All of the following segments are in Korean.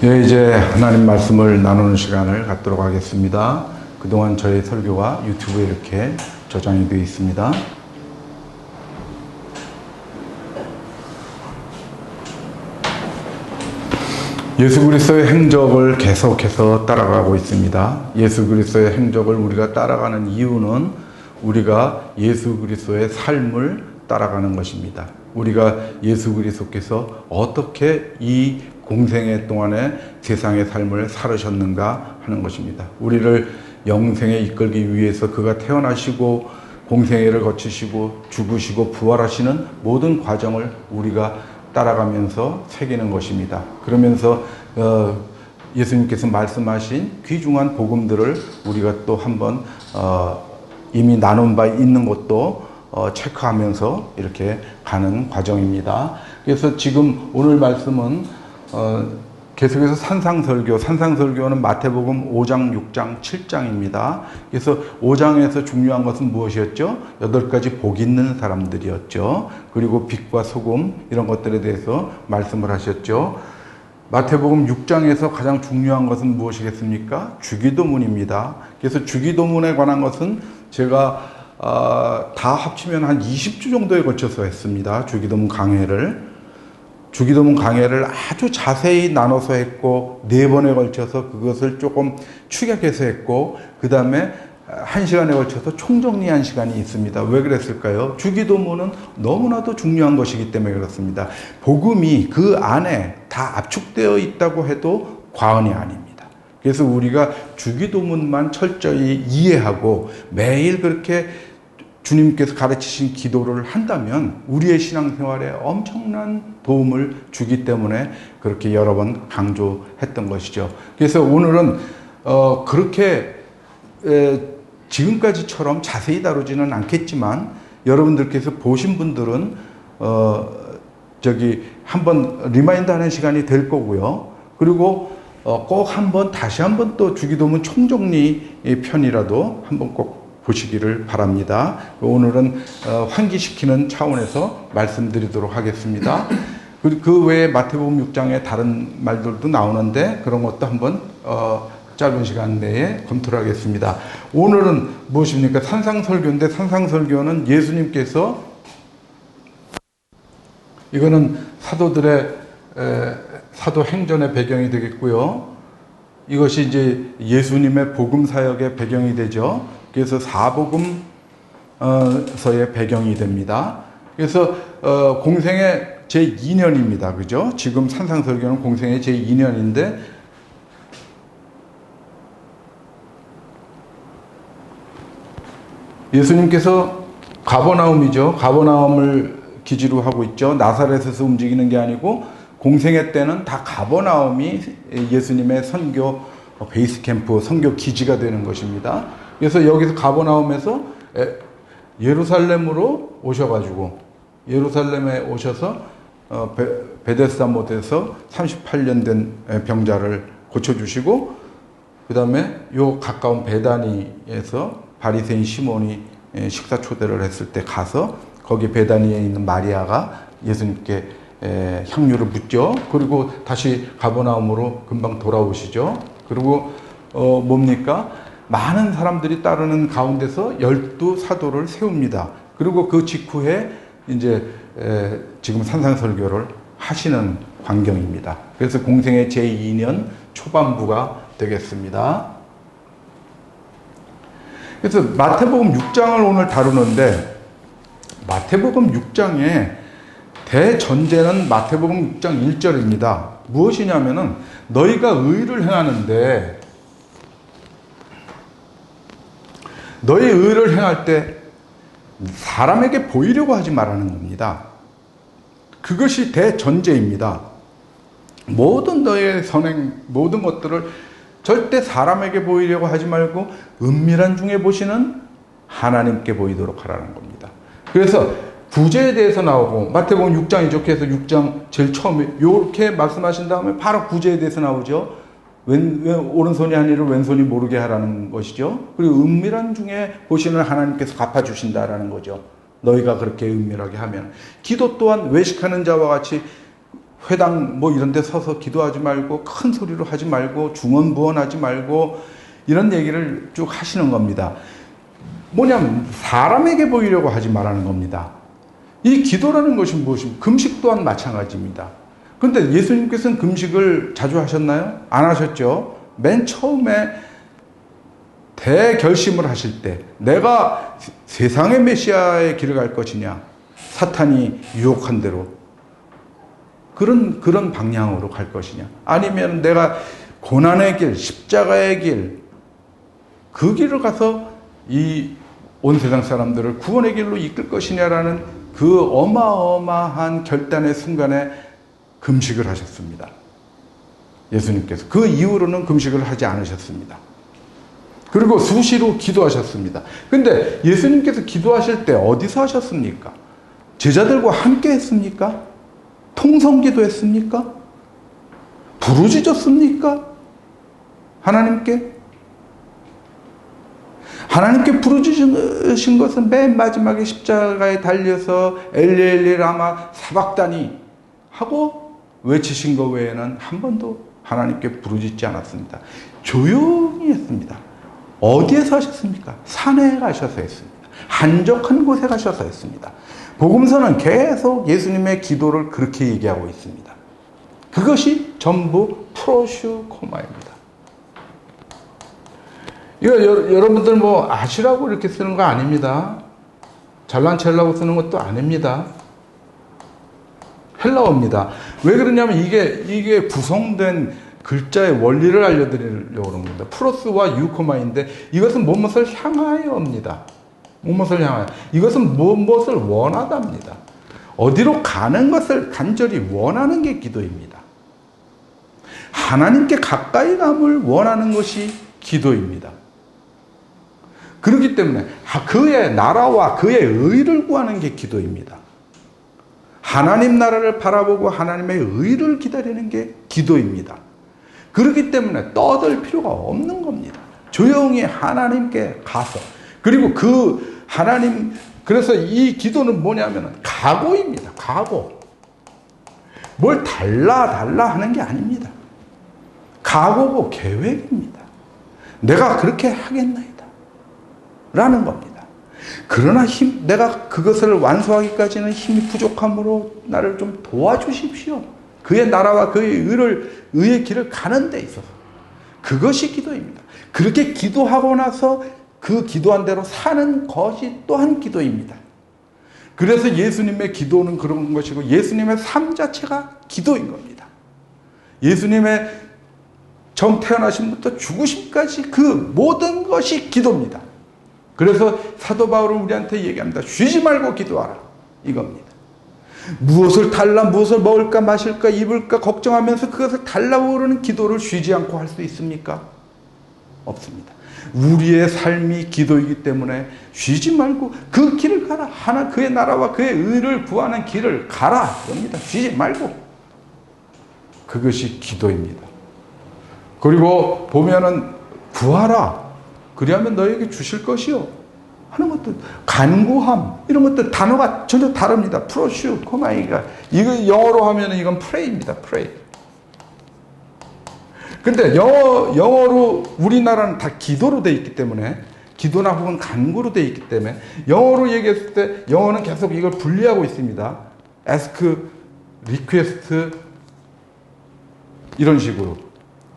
예, 이제 하나님 말씀을 나누는 시간을 갖도록 하겠습니다. 그동안 저희 설교가 유튜브에 이렇게 저장이 되어 있습니다. 예수 그리스도의 행적을 계속해서 따라가고 있습니다. 예수 그리스도의 행적을 우리가 따라가는 이유는 우리가 예수 그리스도의 삶을 따라가는 것입니다. 우리가 예수 그리스도께서 어떻게 이 공생애 동안에 세상의 삶을 살으셨는가 하는 것입니다. 우리를 영생에 이끌기 위해서 그가 태어나시고 공생애를 거치시고 죽으시고 부활하시는 모든 과정을 우리가 따라가면서 새기는 것입니다. 그러면서 예수님께서 말씀하신 귀중한 복음들을 우리가 또 한번 이미 나눈 바 있는 것도 체크하면서 이렇게 가는 과정입니다. 그래서 지금 오늘 말씀은 계속해서 산상설교는 마태복음 5장, 6장, 7장입니다. 그래서 5장에서 중요한 것은 무엇이었죠? 8가지 복 있는 사람들이었죠. 그리고 빛과 소금 이런 것들에 대해서 말씀을 하셨죠. 마태복음 6장에서 가장 중요한 것은 무엇이겠습니까? 주기도문입니다. 그래서 주기도문에 관한 것은 제가 다 합치면 한 20주 정도에 걸쳐서 했습니다. 주기도문 강해를 아주 자세히 나눠서 했고 4번에 걸쳐서 그것을 조금 축약해서 했고 그 다음에 1시간에 걸쳐서 총정리한 시간이 있습니다. 왜 그랬을까요? 주기도문은 너무나도 중요한 것이기 때문에 그렇습니다. 복음이 그 안에 다 압축되어 있다고 해도 과언이 아닙니다. 그래서 우리가 주기도문만 철저히 이해하고 매일 그렇게 주님께서 가르치신 기도를 한다면 우리의 신앙생활에 엄청난 도움을 주기 때문에 그렇게 여러 번 강조했던 것이죠. 그래서 오늘은 그렇게 지금까지처럼 자세히 다루지는 않겠지만 여러분들께서 보신 분들은 한번 리마인드하는 시간이 될 거고요. 그리고 꼭 다시 한번 또 주기도문 총정리 편이라도 한번 꼭 보시기를 바랍니다. 오늘은 환기시키는 차원에서 말씀드리도록 하겠습니다. 그 외에 마태복음 6장에 다른 말들도 나오는데 그런 것도 한번 짧은 시간 내에 검토를 하겠습니다. 오늘은 무엇입니까? 산상설교인데 산상설교는 예수님께서 이거는 사도행전의 배경이 되겠고요. 이것이 이제 예수님의 복음 사역의 배경이 되죠. 그래서 사복음서의 배경이 됩니다. 그래서 공생의 제2년입니다. 그죠? 지금 산상설교는 공생의 제2년인데 예수님께서 가버나움을 기지로 하고 있죠. 나사렛에서 움직이는 게 아니고 공생애 때는 다 가버나움이 예수님의 선교 베이스 캠프, 선교 기지가 되는 것입니다. 그래서 여기서 가버나움에서 예루살렘으로 오셔가지고 예루살렘에 오셔서 베데스다 못에서 38년 된 병자를 고쳐주시고 그 다음에 요 가까운 베다니에서 바리새인 시몬이 식사 초대를 했을 때 가서 거기 베다니에 있는 마리아가 예수님께 향유를 붓죠. 그리고 다시 가버나움으로 금방 돌아오시죠. 그리고 뭡니까? 많은 사람들이 따르는 가운데서 12사도를 세웁니다. 그리고 그 직후에 이제 지금 산상설교를 하시는 광경입니다. 그래서 공생의 제2년 초반부가 되겠습니다. 그래서 마태복음 6장을 오늘 다루는데 마태복음 6장의 대전제는 마태복음 6장 1절입니다. 무엇이냐면은 너희가 의를 행하는데 너희 의를 행할 때 사람에게 보이려고 하지 말라는 겁니다. 그것이 대전제입니다. 모든 너의 선행, 모든 것들을 절대 사람에게 보이려고 하지 말고 은밀한 중에 보시는 하나님께 보이도록 하라는 겁니다. 그래서 구제에 대해서 나오고 마태복음 6장이죠. 그래서 6장 제일 처음에 이렇게 말씀하신 다음에 바로 구제에 대해서 나오죠. 오른손이 한 일을 왼손이 모르게 하라는 것이죠. 그리고 은밀한 중에 보시는 하나님께서 갚아주신다라는 거죠. 너희가 그렇게 은밀하게 하면. 기도 또한 외식하는 자와 같이 회당 뭐 이런 데 서서 기도하지 말고 큰 소리로 하지 말고 중언부언하지 말고 이런 얘기를 쭉 하시는 겁니다. 뭐냐면 사람에게 보이려고 하지 말라는 겁니다. 이 기도라는 것이 무엇입니까? 금식 또한 마찬가지입니다. 그런데 예수님께서는 금식을 자주 하셨나요? 안 하셨죠. 맨 처음에 대결심을 하실 때 내가 세상의 메시아의 길을 갈 것이냐, 사탄이 유혹한 대로 그런 방향으로 갈 것이냐, 아니면 내가 고난의 길, 십자가의 길, 그 길을 가서 이 온 세상 사람들을 구원의 길로 이끌 것이냐라는 그 어마어마한 결단의 순간에 금식을 하셨습니다. 예수님께서 그 이후로는 금식을 하지 않으셨습니다. 그리고 수시로 기도하셨습니다. 근데 예수님께서 기도하실 때 어디서 하셨습니까? 제자들과 함께 했습니까? 통성기도 했습니까? 부르짖었습니까? 하나님께 부르짖으신 것은 맨 마지막에 십자가에 달려서 엘리 엘리 라마 사박다니 하고 외치신 것 외에는 한 번도 하나님께 부르짖지 않았습니다. 조용히 했습니다. 어디에서 하셨습니까? 산에 가셔서 했습니다. 한적한 곳에 가셔서 했습니다. 복음서는 계속 예수님의 기도를 그렇게 얘기하고 있습니다. 그것이 전부 프로슈코마입니다. 이거 여러분들 뭐 아시라고 이렇게 쓰는 거 아닙니다. 잘난 체하려고 쓰는 것도 아닙니다. 헬라어입니다. 왜 그러냐면 이게 구성된 글자의 원리를 알려드리려고 그런 겁니다. 프로스와 유코마인데 이것은 무엇을 향하여입니다. 무엇을 향하여. 이것은 무엇을 원하답니다. 어디로 가는 것을 간절히 원하는 게 기도입니다. 하나님께 가까이 감을 원하는 것이 기도입니다. 그렇기 때문에 그의 나라와 그의 의를 구하는 게 기도입니다. 하나님 나라를 바라보고 하나님의 의를 기다리는 게 기도입니다. 그렇기 때문에 떠들 필요가 없는 겁니다. 조용히 하나님께 가서, 그리고 그 하나님, 그래서 이 기도는 뭐냐면 각오입니다. 각오. 뭘 달라 하는 게 아닙니다. 각오고 계획입니다. 내가 그렇게 하겠나이다 라는 겁니다. 그러나 내가 그것을 완수하기까지는 힘이 부족함으로 나를 좀 도와주십시오. 그의 나라와 그의 의의 길을 가는 데 있어서. 그것이 기도입니다. 그렇게 기도하고 나서 그 기도한 대로 사는 것이 또한 기도입니다. 그래서 예수님의 기도는 그런 것이고 예수님의 삶 자체가 기도인 겁니다. 예수님의 처음 태어나심부터 죽으심까지 그 모든 것이 기도입니다. 그래서 사도 바울은 우리한테 얘기합니다. 쉬지 말고 기도하라. 이겁니다. 무엇을 달라, 무엇을 먹을까, 마실까, 입을까 걱정하면서 그것을 달라고 그러는 기도를 쉬지 않고 할 수 있습니까? 없습니다. 우리의 삶이 기도이기 때문에 쉬지 말고 그 길을 가라. 그의 나라와 그의 의를 구하는 길을 가라. 그럽니다. 쉬지 말고. 그것이 기도입니다. 그리고 보면은 구하라. 그리하면 너에게 주실 것이요 하는 것도, 간구함 이런 것들 단어가 전혀 다릅니다. 프로슈 코마이가, 이거 영어로 하면은 이건 프레이입니다. 프레이. 근데 영어로 우리나라는 다 기도로 돼 있기 때문에, 기도나 혹은 간구로 돼 있기 때문에 영어로 얘기했을 때 영어는 계속 이걸 분리하고 있습니다. ask, request 이런 식으로,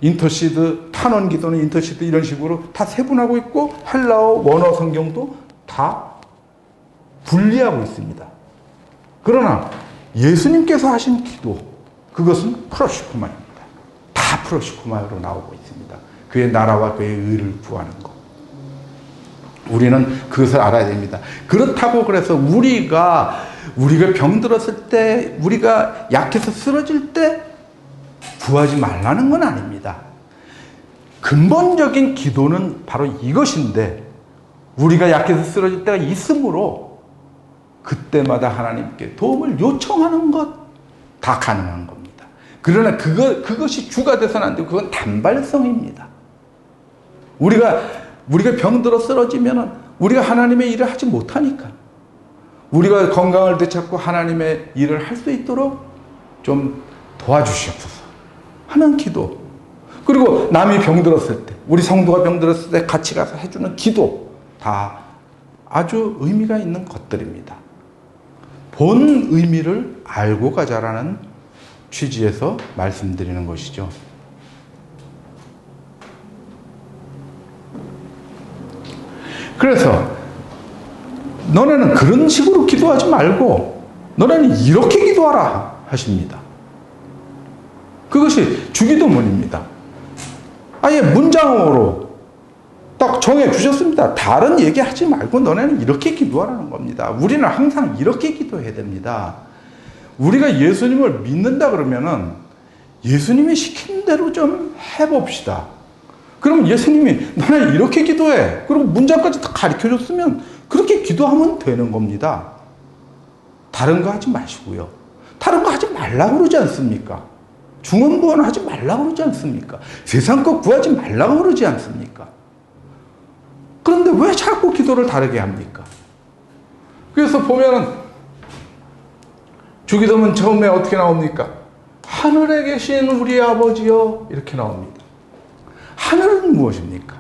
인터시드, 탄원 기도는 인터시드 이런 식으로 다 세분하고 있고, 헬라어 원어 성경도 다 분리하고 있습니다. 그러나 예수님께서 하신 기도, 그것은 프로시코마입니다. 다 프로시코마로 나오고 있습니다. 그의 나라와 그의 의를 구하는 것. 우리는 그것을 알아야 됩니다. 그렇다고 그래서 우리가 병들었을 때, 우리가 약해서 쓰러질 때 구하지 말라는 건 아닙니다. 근본적인 기도는 바로 이것인데, 우리가 약해서 쓰러질 때가 있으므로 그때마다 하나님께 도움을 요청하는 것 다 가능한 겁니다. 그러나 그것이 주가 돼서는 안 되고, 그건 단발성입니다. 우리가 병들어 쓰러지면은 우리가 하나님의 일을 하지 못하니까, 우리가 건강을 되찾고 하나님의 일을 할 수 있도록 좀 도와주시옵소서 하는 기도, 그리고 남이 병들었을 때, 우리 성도가 병들었을 때 같이 가서 해주는 기도, 다 아주 의미가 있는 것들입니다. 본 의미를 알고 가자라는 취지에서 말씀드리는 것이죠. 그래서 너네는 그런 식으로 기도하지 말고 너네는 이렇게 기도하라 하십니다. 그것이 주기도문입니다. 아예 문장으로 딱 정해 주셨습니다. 다른 얘기하지 말고 너네는 이렇게 기도하라는 겁니다. 우리는 항상 이렇게 기도해야 됩니다. 우리가 예수님을 믿는다 그러면은 예수님이 시킨 대로 좀 해봅시다. 그럼 예수님이 너네 이렇게 기도해, 그리고 문장까지 다 가르쳐 줬으면 그렇게 기도하면 되는 겁니다. 다른 거 하지 마시고요. 다른 거 하지 말라고 그러지 않습니까? 중언부언 하지 말라고 그러지 않습니까? 세상 거 구하지 말라고 그러지 않습니까? 그런데 왜 자꾸 기도를 다르게 합니까? 그래서 보면은 주기도문 처음에 어떻게 나옵니까? 하늘에 계신 우리 아버지여, 이렇게 나옵니다. 하늘은 무엇입니까?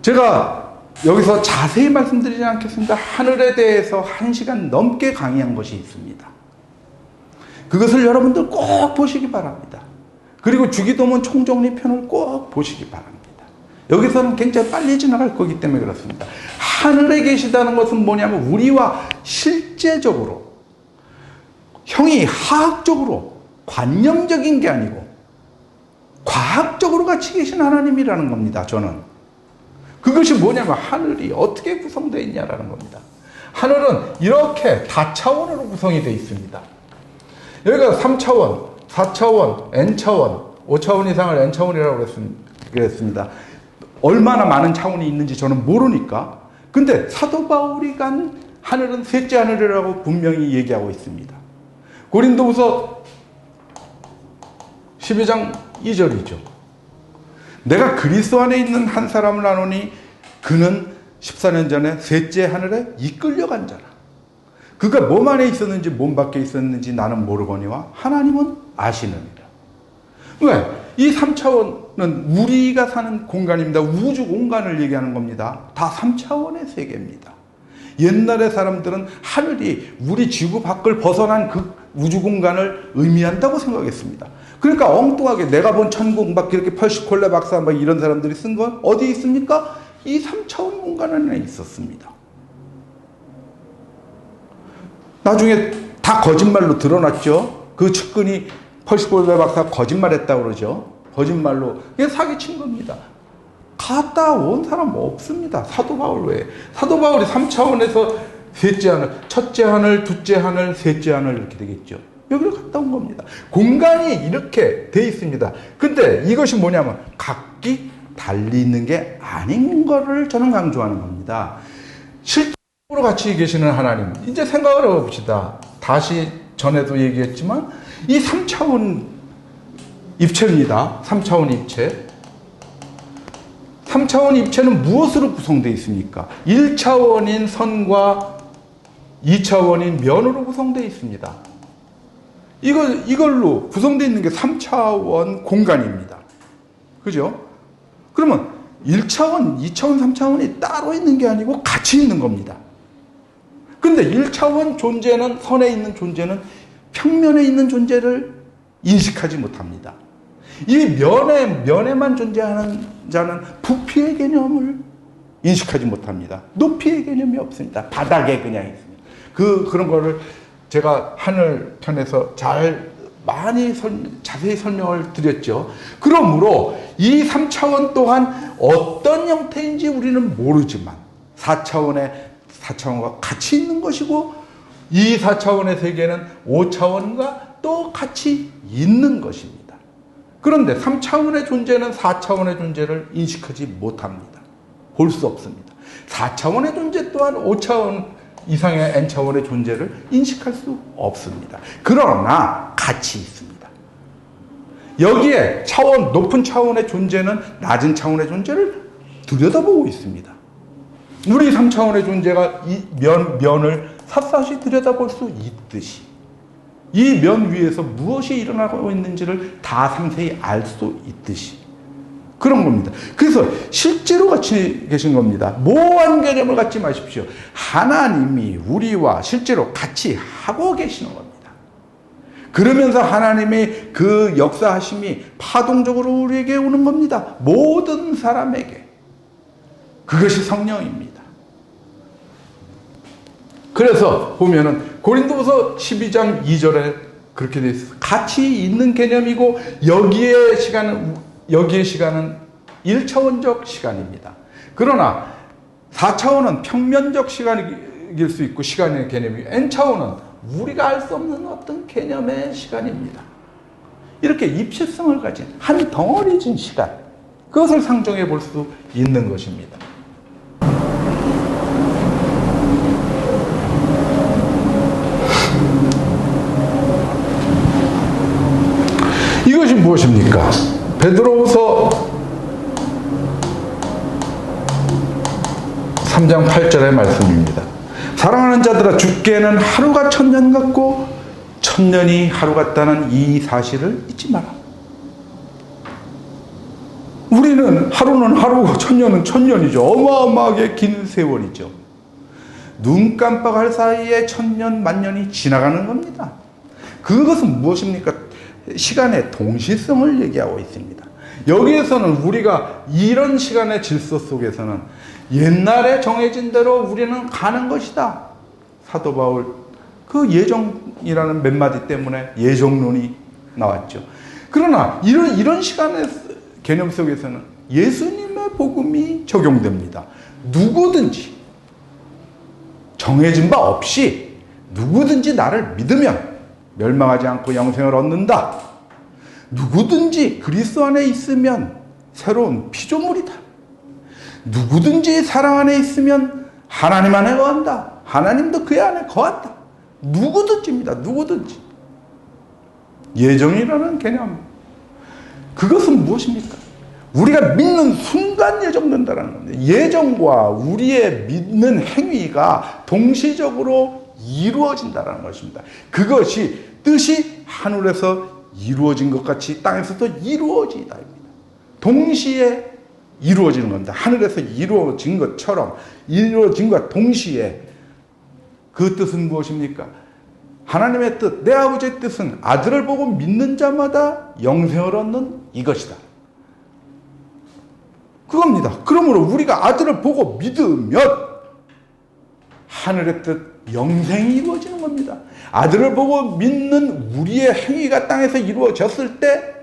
제가 여기서 자세히 말씀드리지 않겠습니다. 하늘에 대해서 1시간 넘게 강의한 것이 있습니다. 그것을 여러분들 꼭 보시기 바랍니다. 그리고 주기도문 총정리편을 꼭 보시기 바랍니다. 여기서는 굉장히 빨리 지나갈 거기 때문에 그렇습니다. 하늘에 계시다는 것은 뭐냐면 우리와 실제적으로, 형이 화학적으로 관념적인 게 아니고 과학적으로 같이 계신 하나님이라는 겁니다. 저는 그것이 뭐냐면 하늘이 어떻게 구성되어 있냐라는 겁니다. 하늘은 이렇게 다차원으로 구성이 되어 있습니다. 여기가 3차원, 4차원, N차원, 5차원 이상을 N차원이라고 그랬습니다. 얼마나 많은 차원이 있는지 저는 모르니까. 근데 사도 바울이 간 하늘은 셋째 하늘이라고 분명히 얘기하고 있습니다. 고린도후서 12장 2절이죠. 내가 그리스도 안에 있는 한 사람을 아노니 그는 14년 전에 셋째 하늘에 이끌려간 자라. 그가 몸 안에 있었는지 몸 밖에 있었는지 나는 모르거니와 하나님은 아시느니라. 왜? 이 3차원은 우리가 사는 공간입니다. 우주 공간을 얘기하는 겁니다. 다 3차원의 세계입니다. 옛날의 사람들은 하늘이 우리 지구 밖을 벗어난 그 우주 공간을 의미한다고 생각했습니다. 그러니까 엉뚱하게 내가 본 천국 막 이렇게 펄시콜레 박사 막 이런 사람들이 쓴 건 어디에 있습니까? 이 3차원 공간 안에 있었습니다. 나중에 다 거짓말로 드러났죠. 그 측근이 펄시콜레 박사 거짓말했다고 그러죠. 거짓말로. 이게 사기친 겁니다. 갔다 온 사람 없습니다. 사도 바울 외에. 사도 바울이 3차원에서 셋째 하늘, 첫째 하늘, 둘째 하늘, 셋째 하늘 이렇게 되겠죠. 여기로 갔다 온 겁니다. 공간이 이렇게 돼 있습니다. 근데 이것이 뭐냐면 각기 달리 있는 게 아닌 거를 저는 강조하는 겁니다. 실제로 같이 계시는 하나님, 이제 생각을 해봅시다. 다시 전에도 얘기했지만 이 3차원 입체입니다. 3차원 입체. 3차원 입체는 무엇으로 구성되어 있습니까? 1차원인 선과 2차원인 면으로 구성되어 있습니다. 이걸로 구성되어 있는 게 3차원 공간입니다. 그죠? 그러면 1차원, 2차원, 3차원이 따로 있는 게 아니고 같이 있는 겁니다. 근데 1차원 존재는, 선에 있는 존재는 평면에 있는 존재를 인식하지 못합니다. 이 면에만 존재하는 자는 부피의 개념을 인식하지 못합니다. 높이의 개념이 없습니다. 바닥에 그냥 있습니다. 그런 거를 제가 하늘 편에서 많이 자세히 설명을 드렸죠. 그러므로 이 3차원 또한 어떤 형태인지 우리는 모르지만 4차원과 같이 있는 것이고 이 4차원의 세계는 5차원과 또 같이 있는 것입니다. 그런데 3차원의 존재는 4차원의 존재를 인식하지 못합니다. 볼 수 없습니다. 4차원의 존재 또한 5차원 이상의 N차원의 존재를 인식할 수 없습니다. 그러나 같이 있습니다. 여기에 높은 차원의 존재는 낮은 차원의 존재를 들여다보고 있습니다. 우리 3차원의 존재가 이 면을 샅샅이 들여다볼 수 있듯이 이 면 위에서 무엇이 일어나고 있는지를 다 상세히 알 수 있듯이 그런 겁니다. 그래서 실제로 같이 계신 겁니다. 모호한 개념을 갖지 마십시오. 하나님이 우리와 실제로 같이 하고 계시는 겁니다. 그러면서 하나님의 그 역사하심이 파동적으로 우리에게 오는 겁니다. 모든 사람에게. 그것이 성령입니다. 그래서 보면은 고린도후서 12장 2절에 그렇게 되어 있어요. 같이 있는 개념이고 여기에 시간은 1차원적 시간입니다. 그러나 4차원은 평면적 시간일 수 있고 시간의 개념이 N차원은 우리가 알 수 없는 어떤 개념의 시간입니다. 이렇게 입체성을 가진 한 덩어리진 시간, 그것을 상정해 볼 수 있는 것입니다. 이것이 무엇입니까? 베드로후서 3장 8절의 말씀입니다. 사랑하는 자들아, 주께는 하루가 천년 같고 천년이 하루 같다는 이 사실을 잊지 마라. 우리는 하루는 하루고 천년은 천년이죠. 어마어마하게 긴 세월이죠. 눈 깜빡할 사이에 천년 만년이 지나가는 겁니다. 그것은 무엇입니까? 시간의 동시성을 얘기하고 있습니다. 여기에서는 우리가 이런 시간의 질서 속에서는 옛날에 정해진 대로 우리는 가는 것이다. 사도 바울 그 예정이라는 몇 마디 때문에 예정론이 나왔죠. 그러나 이런 시간의 개념 속에서는 예수님의 복음이 적용됩니다. 누구든지 정해진 바 없이 누구든지 나를 믿으면 멸망하지 않고 영생을 얻는다. 누구든지 그리스도 안에 있으면 새로운 피조물이다. 누구든지 사랑 안에 있으면 하나님 안에 거한다. 하나님도 그의 안에 거한다. 누구든지입니다. 누구든지. 예정이라는 개념. 그것은 무엇입니까? 우리가 믿는 순간 예정된다는 겁니다. 예정과 우리의 믿는 행위가 동시적으로 이루어진다는 것입니다. 그것이 뜻이 하늘에서 이루어진 것 같이 땅에서도 이루어지다. 동시에 이루어지는 겁니다. 하늘에서 이루어진 것처럼 이루어진 것과 동시에 그 뜻은 무엇입니까? 하나님의 뜻, 내 아버지의 뜻은 아들을 보고 믿는 자마다 영생을 얻는 이것이다. 그겁니다. 그러므로 우리가 아들을 보고 믿으면 하늘의 뜻, 영생이 이루어지는 겁니다. 아들을 보고 믿는 우리의 행위가 땅에서 이루어졌을 때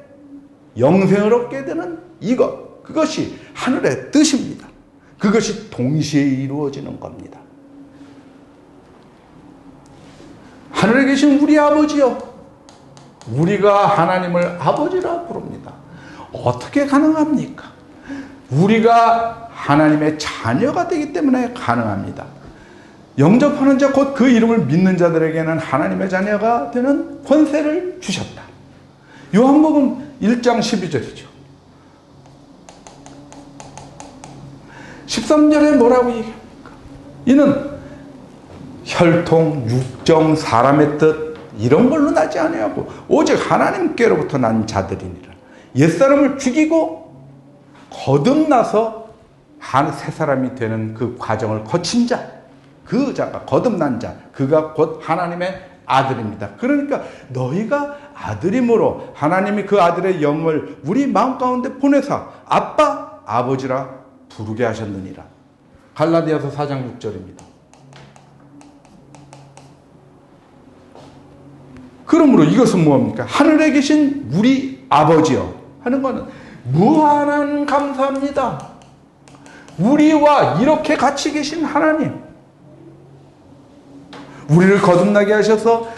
영생을 얻게 되는 이것. 그것이 하늘의 뜻입니다. 그것이 동시에 이루어지는 겁니다. 하늘에 계신 우리 아버지요. 우리가 하나님을 아버지라 부릅니다. 어떻게 가능합니까? 우리가 하나님의 자녀가 되기 때문에 가능합니다. 영접하는 자, 곧 그 이름을 믿는 자들에게는 하나님의 자녀가 되는 권세를 주셨다. 요한복음 1장 12절이죠. 13절에 뭐라고 얘기합니까? 이는 혈통, 육정, 사람의 뜻 이런 걸로 나지 아니하고 오직 하나님께로부터 난 자들이니라. 옛사람을 죽이고 거듭나서 새 사람이 되는 그 과정을 거친 자, 그 자가 거듭난 자, 그가 곧 하나님의 아들입니다. 그러니까 너희가 아들이므로 하나님이 그 아들의 영을 우리 마음 가운데 보내사 아빠, 아버지라 부르게 하셨느니라. 갈라디아서 4장 6절입니다. 그러므로 이것은 무엇입니까? 하늘에 계신 우리 아버지여 하는 것은 무한한 감사합니다. 우리와 이렇게 같이 계신 하나님, 우리를 거듭나게 하셔서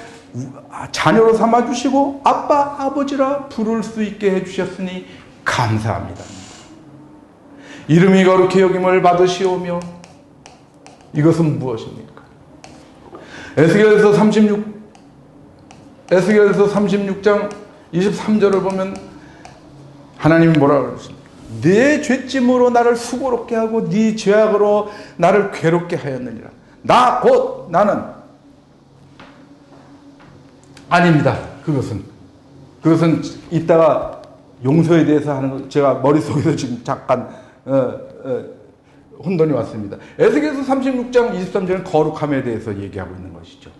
자녀로 삼아주시고 아빠, 아버지라 부를 수 있게 해주셨으니 감사합니다. 이름이 거룩히 여김을 받으시오며. 이것은 무엇입니까? 에스겔서 36장 23절을 보면 하나님이 뭐라고 그러십니까? 네 죄짐으로 나를 수고롭게 하고 네 죄악으로 나를 괴롭게 하였느니라. 나 곧 나는 아닙니다. 그것은 이따가 용서에 대해서 하는 거 제가 머릿속에서 지금 잠깐 혼돈이 왔습니다. 에스겔서 36장 23절은 거룩함에 대해서 얘기하고 있는 것이죠.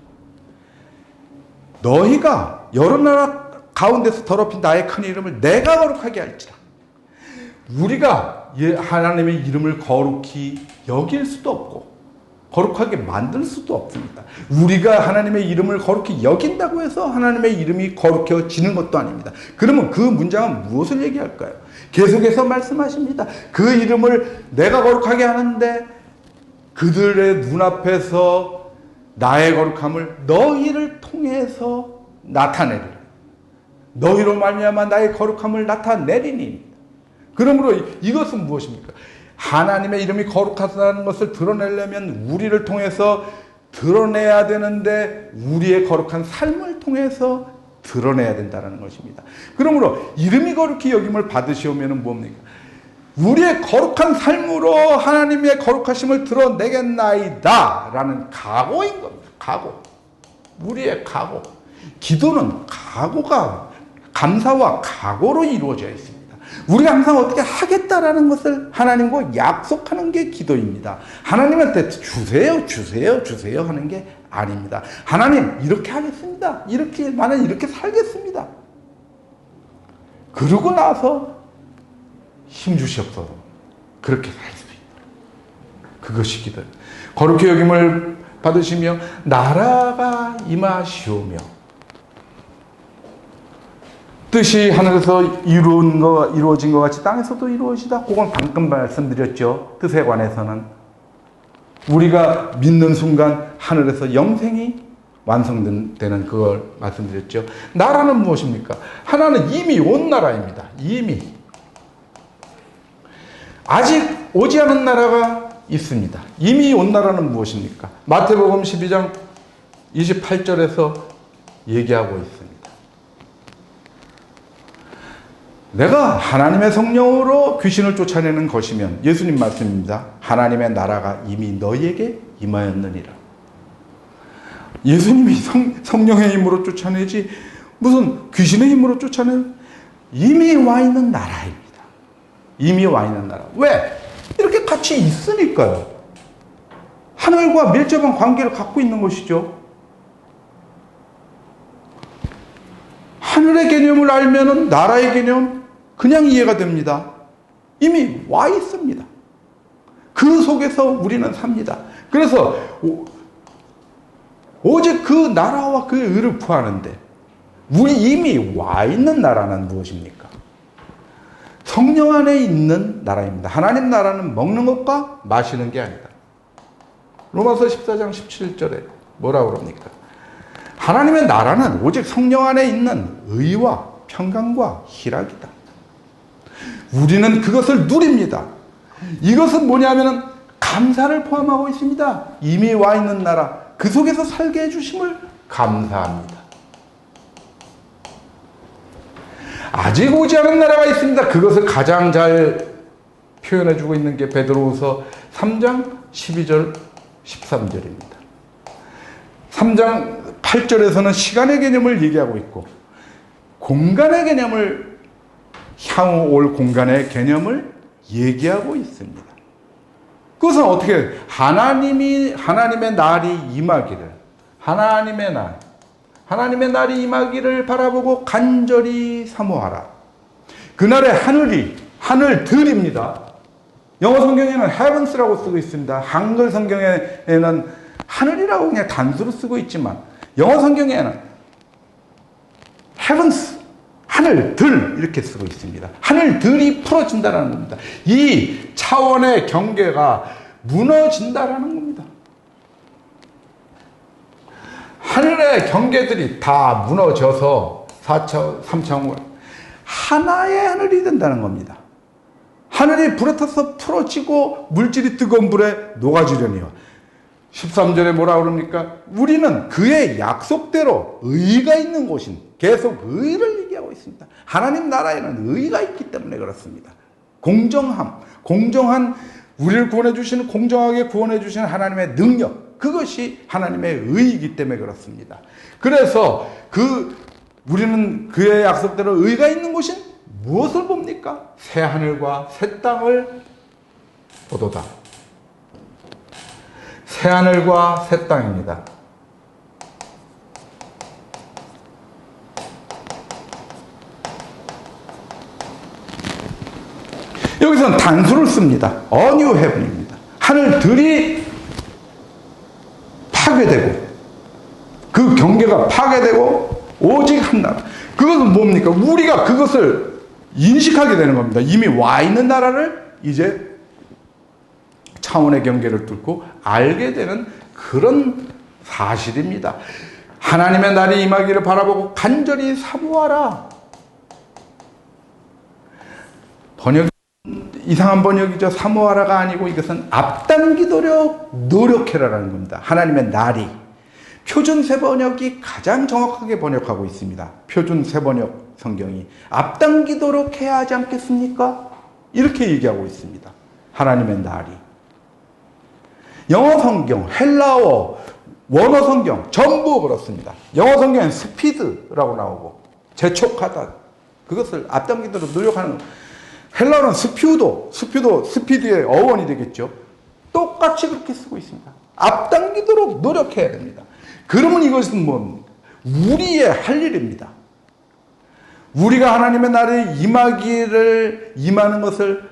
너희가 여러 나라 가운데서 더럽힌 나의 큰 이름을 내가 거룩하게 할지라. 우리가 하나님의 이름을 거룩히 여길 수도 없고 거룩하게 만들 수도 없습니다. 우리가 하나님의 이름을 거룩히 여긴다고 해서 하나님의 이름이 거룩해지는 것도 아닙니다. 그러면 그 문장은 무엇을 얘기할까요? 계속해서 말씀하십니다. 그 이름을 내가 거룩하게 하는데 그들의 눈앞에서 나의 거룩함을 너희를 통해서 나타내리라. 너희로 말미암아 나의 거룩함을 나타내리니. 그러므로 이것은 무엇입니까? 하나님의 이름이 거룩하다는 것을 드러내려면 우리를 통해서 드러내야 되는데 우리의 거룩한 삶을 통해서 드러내야 된다는 것입니다. 그러므로 이름이 거룩히 여김을 받으시오면 뭡니까? 우리의 거룩한 삶으로 하나님의 거룩하심을 드러내겠나이다 라는 각오인 겁니다. 각오. 우리의 각오. 기도는 각오가 감사와 각오로 이루어져 있습니다. 우리가 항상 어떻게 하겠다라는 것을 하나님과 약속하는 게 기도입니다. 하나님한테 주세요 하는 게 아닙니다. 하나님 이렇게 하겠습니다. 나는 이렇게 살겠습니다. 그러고 나서 힘 주시옵소서. 그렇게 살 수 있도록. 그것이 기도. 거룩히 여김을 받으시며 나라가 임하시오며 뜻이 하늘에서 이루어진 것 같이 땅에서도 이루어지다. 그건 방금 말씀드렸죠. 뜻에 관해서는 우리가 믿는 순간 하늘에서 영생이 완성되는 그걸 말씀드렸죠. 나라는 무엇입니까? 하나는 이미 온 나라입니다. 이미 아직 오지 않은 나라가 있습니다. 이미 온 나라는 무엇입니까? 마태복음 12장 28절에서 얘기하고 있습니다. 내가 하나님의 성령으로 귀신을 쫓아내는 것이면 예수님 말씀입니다. 하나님의 나라가 이미 너희에게 임하였느니라. 예수님이 성령의 힘으로 쫓아내지 무슨 귀신의 힘으로 쫓아내요? 이미 와 있는 나라입니다. 이미 와 있는 나라. 왜? 이렇게 같이 있으니까요. 하늘과 밀접한 관계를 갖고 있는 것이죠. 하늘의 개념을 알면은 나라의 개념 그냥 이해가 됩니다. 이미 와 있습니다. 그 속에서 우리는 삽니다. 그래서 오직 그 나라와 그 의를 구하는데 우리 이미 와 있는 나라는 무엇입니까? 성령 안에 있는 나라입니다. 하나님 나라는 먹는 것과 마시는 게 아니다. 로마서 14장 17절에 뭐라고 그럽니까? 하나님의 나라는 오직 성령 안에 있는 의와 평강과 희락이다. 우리는 그것을 누립니다. 이것은 뭐냐면은 감사를 포함하고 있습니다. 이미 와 있는 나라, 그 속에서 살게 해주심을 감사합니다. 아직 오지 않은 나라가 있습니다. 그것을 가장 잘 표현해주고 있는 게 베드로후서 3장 12절 13절입니다. 3장 8절에서는 시간의 개념을 얘기하고 있고 공간의 개념을 향후 올 공간의 개념을 얘기하고 있습니다. 그것은 어떻게 하나님의 날이 임하기를 하나님의 날이 임하기를 바라보고 간절히 사모하라. 그날의 하늘들입니다. 영어 성경에는 heavens라고 쓰고 있습니다. 한글 성경에는 하늘이라고 그냥 단수로 쓰고 있지만 영어 성경에는 heavens, 하늘들 이렇게 쓰고 있습니다. 하늘들이 풀어진다는 겁니다. 이 차원의 경계가 무너진다라는 겁니다. 하늘의 경계들이 다 무너져서 4차원, 3차원 하나의 하늘이 된다는 겁니다. 하늘이 불에 타서 풀어지고 물질이 뜨거운 불에 녹아지려니와 13절에 뭐라 그럽니까? 우리는 그의 약속대로 의가 있는 곳인 계속 의를 얘기하고 있습니다. 하나님 나라에는 의가 있기 때문에 그렇습니다. 공정한 우리를 구원해 주시는 공정하게 구원해 주시는 하나님의 능력 그것이 하나님의 의이기 때문에 그렇습니다. 그래서 우리는 그의 약속대로 의가 있는 곳인 무엇을 봅니까? 새 하늘과 새 땅을 보도다. 새 하늘과 새 땅입니다. 여기서는 단수를 씁니다. A new heaven입니다. 하늘들이 파괴되고 그 경계가 파괴되고 오직 한 나라. 그것은 뭡니까? 우리가 그것을 인식하게 되는 겁니다. 이미 와 있는 나라를 이제 차원의 경계를 뚫고 알게 되는 그런 사실입니다. 하나님의 날이 임하기를 바라보고 간절히 사모하라. 이상한 번역이죠. 사모하라가 아니고 이것은 앞당기도록 노력해라라는 겁니다. 하나님의 날이. 표준 세번역이 가장 정확하게 번역하고 있습니다. 표준 세번역 성경이 앞당기도록 해야 하지 않겠습니까? 이렇게 얘기하고 있습니다. 하나님의 날이. 영어 성경, 헬라어, 원어 성경 전부 그렇습니다. 영어 성경은 스피드라고 나오고 재촉하다. 그것을 앞당기도록 노력하는 것. 헬라어는 스피드의 어원이 되겠죠. 똑같이 그렇게 쓰고 있습니다. 앞당기도록 노력해야 됩니다. 그러면 이것은 뭡니까? 우리의 할 일입니다. 우리가 하나님의 날에 임하는 것을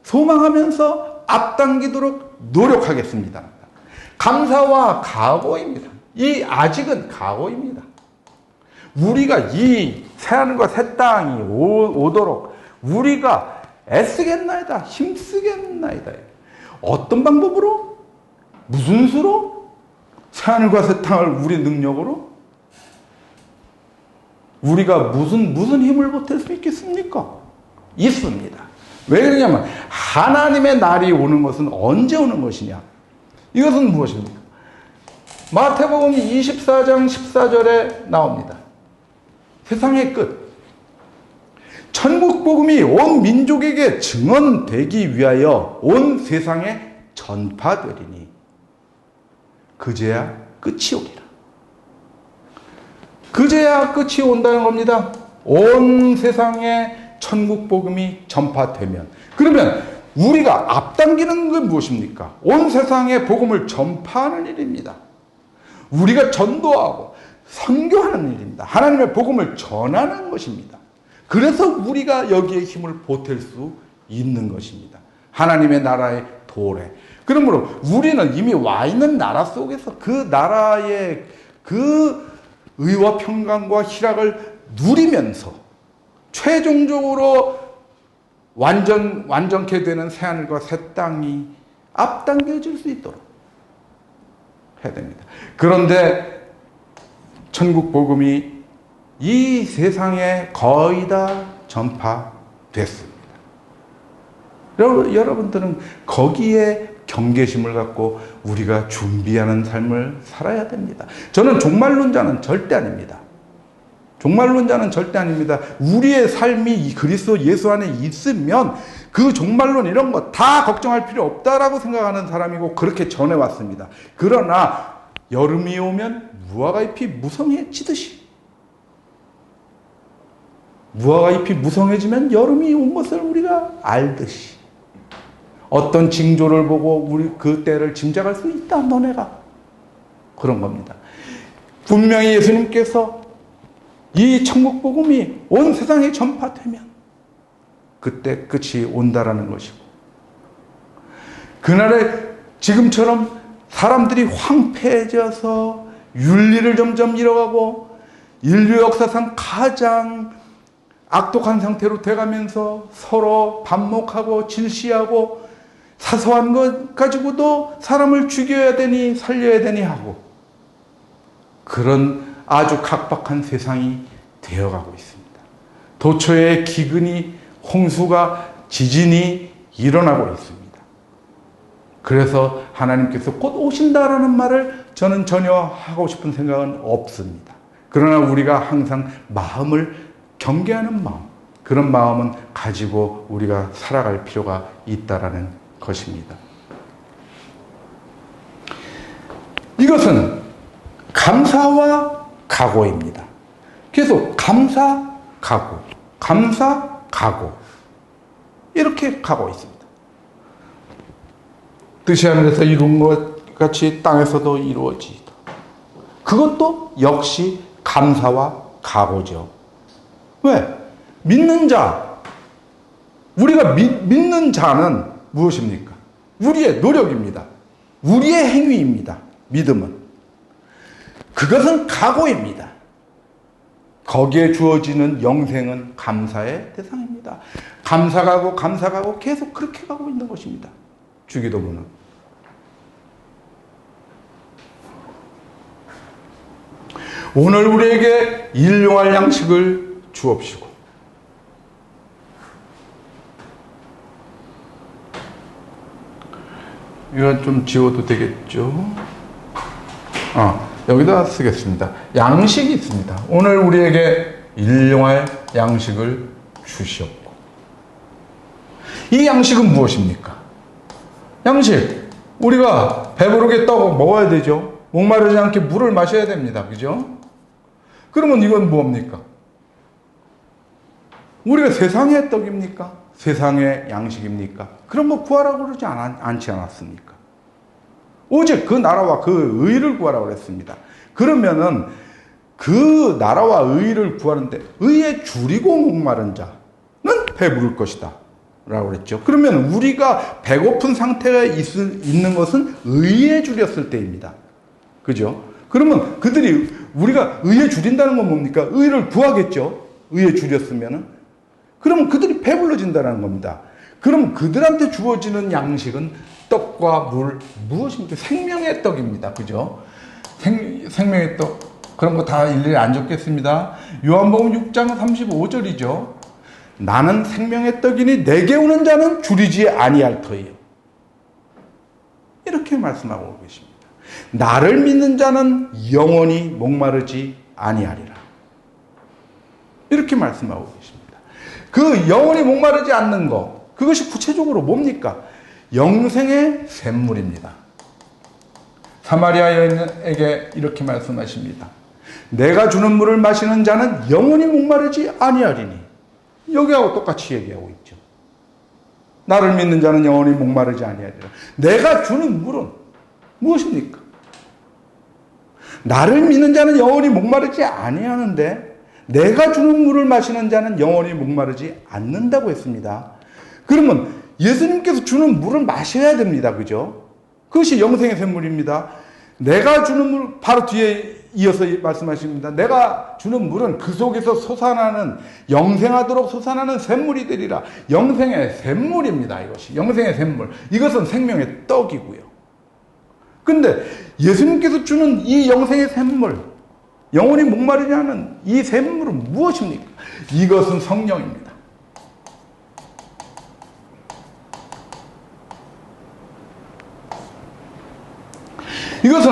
소망하면서 앞당기도록 노력하겠습니다. 감사와 각오입니다. 이 아직은 각오입니다. 우리가 이 새하늘과 새 땅이 오도록 우리가 애쓰겠나이다, 힘쓰겠나이다. 어떤 방법으로? 무슨 수로? 새하늘과 새 땅을 우리 능력으로? 우리가 무슨 힘을 보탤 수 있겠습니까? 있습니다. 왜 그러냐면 하나님의 날이 오는 것은 언제 오는 것이냐? 이것은 무엇입니까? 마태복음 24장 14절에 나옵니다. 세상의 끝. 천국 복음이 온 민족에게 증언되기 위하여 온 세상에 전파되리니 그제야 끝이 오리라. 그제야 끝이 온다는 겁니다. 온 세상에 천국 복음이 전파되면. 그러면 우리가 앞당기는 건 무엇입니까? 온 세상에 복음을 전파하는 일입니다. 우리가 전도하고 선교하는 일입니다. 하나님의 복음을 전하는 것입니다. 그래서 우리가 여기에 힘을 보탤 수 있는 것입니다. 하나님의 나라의 도래. 그러므로 우리는 이미 와 있는 나라 속에서 그 나라의 그 의와 평강과 희락을 누리면서 최종적으로 완전케 되는 새하늘과 새 땅이 앞당겨질 수 있도록 해야 됩니다. 그런데 천국 복음이 이 세상에 거의 다 전파됐습니다. 여러분들은 거기에 경계심을 갖고 우리가 준비하는 삶을 살아야 됩니다. 저는 종말론자는 절대 아닙니다. 종말론자는 절대 아닙니다. 우리의 삶이 그리스도 예수 안에 있으면 그 종말론 이런 거 다 걱정할 필요 없다라고 생각하는 사람이고 그렇게 전해왔습니다. 그러나 여름이 오면 무화과 잎이 무성해지듯이 무화과 잎이 무성해지면 여름이 온 것을 우리가 알듯이 어떤 징조를 보고 우리 그 때를 짐작할 수 있다 너네가 그런 겁니다. 분명히 예수님께서 이 천국 복음이 온 세상에 전파되면 그때 끝이 온다라는 것이고 그날에 지금처럼 사람들이 황폐해져서 윤리를 점점 잃어가고 인류 역사상 가장 악독한 상태로 돼가면서 서로 반목하고 질시하고 사소한 것 가지고도 사람을 죽여야 되니 살려야 되니 하고 그런 아주 각박한 세상이 되어가고 있습니다. 도처에 기근이 홍수가 지진이 일어나고 있습니다. 그래서 하나님께서 곧 오신다라는 말을 저는 전혀 하고 싶은 생각은 없습니다. 그러나 우리가 항상 마음을 경계하는 마음, 그런 마음은 가지고 우리가 살아갈 필요가 있다라는 것입니다. 이것은 감사와 각오입니다. 계속 감사, 각오, 감사, 각오 이렇게 가고 있습니다. 뜻이 하늘에서 이룬 것 같이 땅에서도 이루어지이다. 그것도 역시 감사와 각오죠. 왜? 믿는 자, 우리가 믿는 자는 무엇입니까? 우리의 노력입니다. 우리의 행위입니다. 믿음은. 그것은 각오입니다. 거기에 주어지는 영생은 감사의 대상입니다. 감사가고 계속 그렇게 가고 있는 것입니다. 주기도문은. 오늘 우리에게 일용할 양식을 주옵시고 이건 좀 지워도 되겠죠? 여기다 쓰겠습니다. 양식이 있습니다. 오늘 우리에게 일용할 양식을 주시옵고. 이 양식은 무엇입니까? 양식. 우리가 배부르게 떡 먹어야 되죠. 목마르지 않게 물을 마셔야 됩니다. 그죠? 그러면 이건 뭡니까? 우리가 세상의 떡입니까? 세상의 양식입니까? 그럼 뭐 구하라고 그러지 않지 않았습니까? 오직 그 나라와 그 의를 구하라고 그랬습니다. 그러면은 그 나라와 의를 구하는데 의에 줄이고 목마른 자는 배부를 것이다 라고 그랬죠. 그러면 우리가 배고픈 상태가 있는 것은 의에 줄였을 때입니다. 그죠? 그러면 우리가 의에 줄인다는 건 뭡니까? 의를 구하겠죠. 의에 줄였으면은. 그러면 그들이 배불러진다는 겁니다. 그럼 그들한테 주어지는 양식은 떡과 물, 무엇입니까? 생명의 떡입니다. 그죠? 생명의 떡. 그런 거 다 일일이 안 적겠습니다. 요한복음 6장 35절이죠. 나는 생명의 떡이니 내게 오는 자는 줄이지 아니할 터이요. 이렇게 말씀하고 계십니다. 나를 믿는 자는 영원히 목마르지 아니하리라. 이렇게 말씀하고 계십니다. 그 영원히 목마르지 않는 것, 그것이 구체적으로 뭡니까? 영생의 샘물입니다. 사마리아 여인에게 이렇게 말씀하십니다. 내가 주는 물을 마시는 자는 영원히 목마르지 아니하리니. 여기하고 똑같이 얘기하고 있죠. 나를 믿는 자는 영원히 목마르지 아니하리라. 내가 주는 물은 무엇입니까? 나를 믿는 자는 영원히 목마르지 아니하는데 내가 주는 물을 마시는 자는 영원히 목마르지 않는다고 했습니다. 그러면 예수님께서 주는 물을 마셔야 됩니다. 그죠? 그것이 영생의 샘물입니다. 내가 주는 물, 바로 뒤에 이어서 말씀하십니다. 내가 주는 물은 그 속에서 솟아나는, 영생하도록 솟아나는 샘물이 되리라. 영생의 샘물입니다. 이것이. 영생의 샘물. 이것은 생명의 떡이고요. 근데 예수님께서 주는 이 영생의 샘물, 영원히 목마르지 않은 이 샘물은 무엇입니까? 이것은 성령입니다. 이것은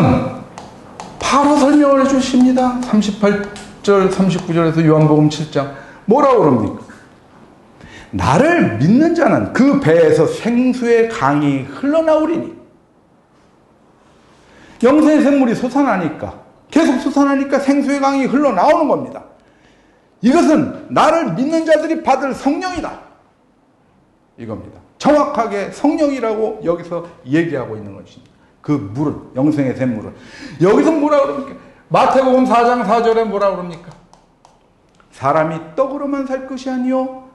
바로 설명을 해주십니다. 38절, 39절에서 요한복음 7장. 뭐라고 그럽니까? 나를 믿는 자는 그 배에서 생수의 강이 흘러나오리니. 영생의 샘물이 솟아나니까, 계속 솟아나니까 생수의 강이 흘러나오는 겁니다. 이것은 나를 믿는 자들이 받을 성령이다. 이겁니다. 정확하게 성령이라고 여기서 얘기하고 있는 것입니다. 그 물은, 영생의 샘물은. 여기서 뭐라 그럽니까? 마태복음 4장 4절에 뭐라 그럽니까? 사람이 떡으로만 살 것이 아니요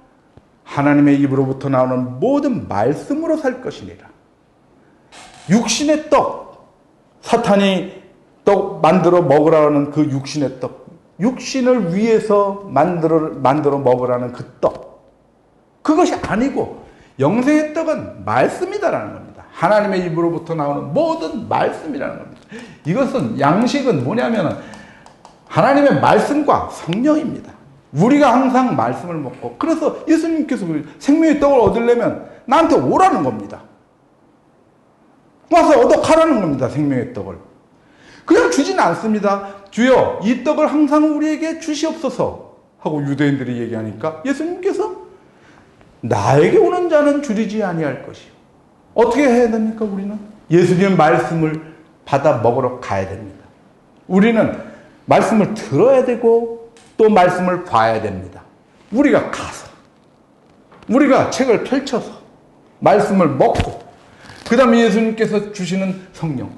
하나님의 입으로부터 나오는 모든 말씀으로 살 것이니라. 육신의 떡, 사탄이 떡 만들어 먹으라는 그 육신의 떡, 육신을 위해서 만들어 먹으라는 그 떡, 그것이 아니고 영생의 떡은 말씀이다라는 겁니다. 하나님의 입으로부터 나오는 모든 말씀이라는 겁니다. 이것은, 양식은 뭐냐면 하나님의 말씀과 성령입니다. 우리가 항상 말씀을 먹고, 그래서 예수님께서 생명의 떡을 얻으려면 나한테 오라는 겁니다. 와서 얻어가라는 겁니다. 생명의 떡을. 그냥 주지는 않습니다. 주여 이 떡을 항상 우리에게 주시옵소서 하고 유대인들이 얘기하니까 예수님께서 나에게 오는 자는 줄이지 아니할 것이요. 어떻게 해야 됩니까? 우리는 예수님의 말씀을 받아 먹으러 가야 됩니다. 우리는 말씀을 들어야 되고 또 말씀을 봐야 됩니다. 우리가 가서, 우리가 책을 펼쳐서 말씀을 먹고, 그 다음에 예수님께서 주시는 성령,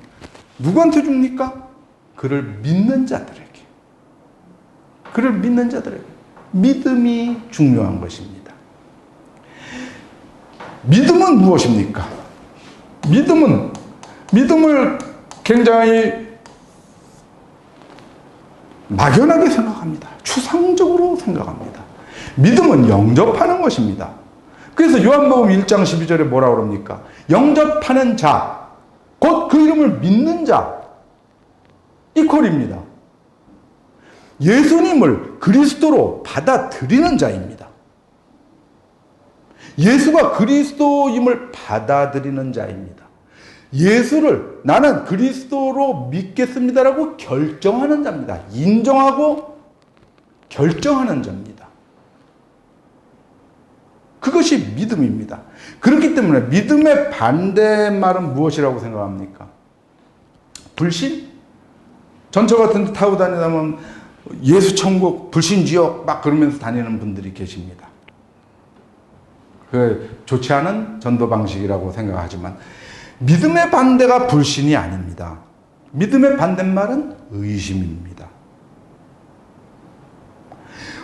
누구한테 줍니까? 그를 믿는 자들에게. 그를 믿는 자들에게. 믿음이 중요한 것입니다. 믿음은 무엇입니까? 믿음을 굉장히 막연하게 생각합니다. 추상적으로 생각합니다. 믿음은 영접하는 것입니다. 그래서 요한복음 1장 12절에 뭐라고 그럽니까? 영접하는 자, 곧 그 이름을 믿는 자, 이퀄입니다. 예수님을 그리스도로 받아들이는 자입니다. 예수가 그리스도임을 받아들이는 자입니다. 예수를 나는 그리스도로 믿겠습니다라고 결정하는 자입니다. 인정하고 결정하는 자입니다. 그것이 믿음입니다. 그렇기 때문에 믿음의 반대말은 무엇이라고 생각합니까? 불신? 전철 같은 데 타고 다니다면 예수 천국, 불신 지옥 막 그러면서 다니는 분들이 계십니다. 그 좋지 않은 전도 방식이라고 생각하지만 믿음의 반대가 불신이 아닙니다. 믿음의 반대말은 의심입니다.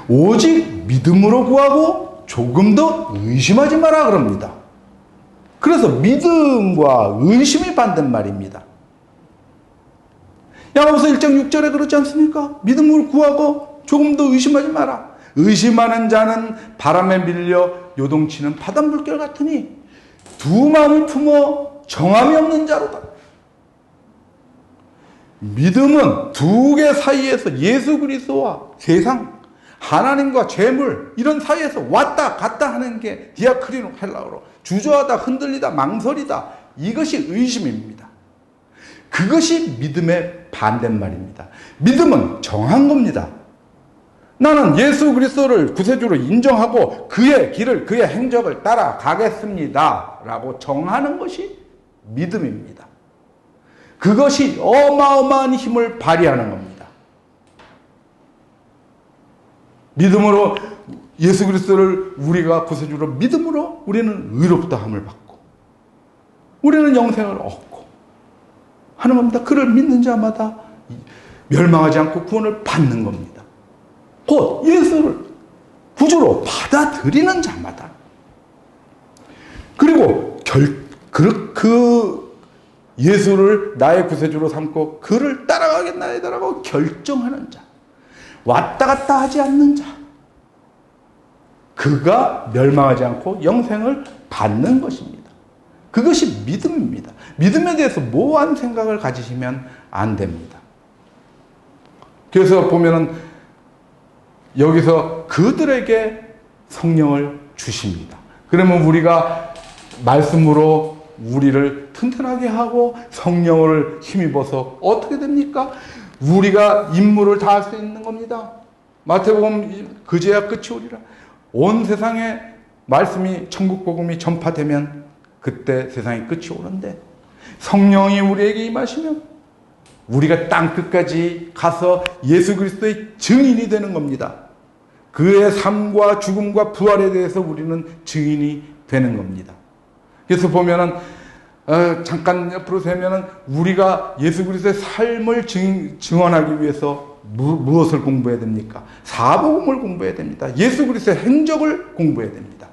오직 믿음으로 구하고 조금 더 의심하지 마라 그럽니다. 그래서 믿음과 의심이 반대말입니다. 야고보서 1장 6절에 그렇지 않습니까? 믿음으로 구하고 조금 더 의심하지 마라. 의심하는 자는 바람에 밀려 요동치는 바닷물결 같으니 두 마음을 품어 정함이 없는 자로다. 믿음은 두 개 사이에서 예수 그리스도와 세상, 하나님과 재물 이런 사이에서 왔다 갔다 하는 게 디아크리노 헬라어로 주저하다, 흔들리다, 망설이다, 이것이 의심입니다. 그것이 믿음의 반대말입니다. 믿음은 정한 겁니다. 나는 예수 그리스도를 구세주로 인정하고 그의 길을, 그의 행적을 따라가겠습니다 라고 정하는 것이 믿음입니다. 그것이 어마어마한 힘을 발휘하는 겁니다. 믿음으로 예수 그리스도를 우리가 구세주로 믿음으로 우리는 의롭다함을 받고 우리는 영생을 얻고 하는 겁니다. 그를 믿는 자마다 멸망하지 않고 구원을 받는 겁니다. 곧 예수를 구주로 받아들이는 자마다. 그리고 그 예수를 나의 구세주로 삼고 그를 따라가겠나이다라고 결정하는 자, 왔다 갔다 하지 않는 자, 그가 멸망하지 않고 영생을 받는 것입니다. 그것이 믿음입니다. 믿음에 대해서 모호한 생각을 가지시면 안 됩니다. 그래서 보면은 여기서 그들에게 성령을 주십니다. 그러면 우리가 말씀으로 우리를 튼튼하게 하고 성령을 힘입어서 어떻게 됩니까? 우리가 임무를 다할 수 있는 겁니다. 마태복음 그제야 끝이 오리라. 온 세상에 말씀이 천국 복음이 전파되면 그때 세상이 끝이 오는데 성령이 우리에게 임하시면 우리가 땅 끝까지 가서 예수 그리스도의 증인이 되는 겁니다. 그의 삶과 죽음과 부활에 대해서 우리는 증인이 되는 겁니다. 그래서 보면은 잠깐 옆으로 세면은 우리가 예수 그리스도의 삶을 증언하기 위해서 무엇을 공부해야 됩니까? 사복음을 공부해야 됩니다. 예수 그리스도의 행적을 공부해야 됩니다.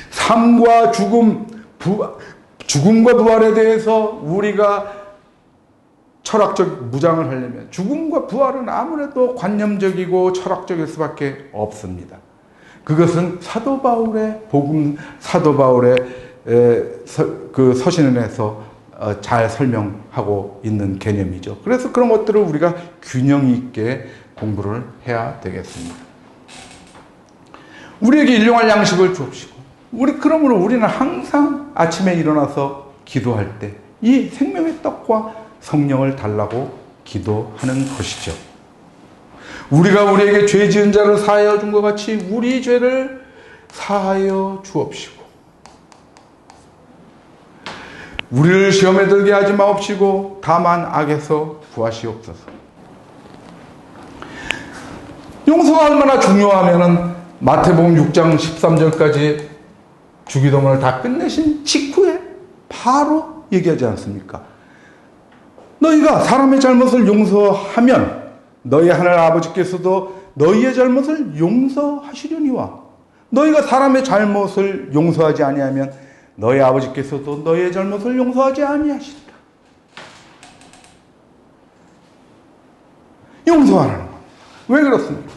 삶과 죽음과 부활에 대해서 우리가 철학적 무장을 하려면 죽음과 부활은 아무래도 관념적이고 철학적일 수밖에 없습니다. 그것은 사도 바울의 그 서신에서 잘 설명하고 있는 개념이죠. 그래서 그런 것들을 우리가 균형 있게 공부를 해야 되겠습니다. 우리에게 일용할 양식을 주옵시고, 그러므로 우리는 항상 아침에 일어나서 기도할 때 이 생명의 떡과 성령을 달라고 기도하는 것이죠. 우리가 우리에게 죄 지은 자를 사하여 준 것 같이 우리 죄를 사하여 주옵시고, 우리를 시험에 들게 하지 마옵시고 다만 악에서 구하시옵소서. 용서가 얼마나 중요하면은 마태복음 6장 13절까지 주기도문을 다 끝내신 직후에 바로 얘기하지 않습니까? 너희가 사람의 잘못을 용서하면 너희 하늘 아버지께서도 너희의 잘못을 용서하시려니와 너희가 사람의 잘못을 용서하지 아니하면 너희 아버지께서도 너희의 잘못을 용서하지 아니하시리라. 용서하라는 겁니다. 왜 그렇습니까?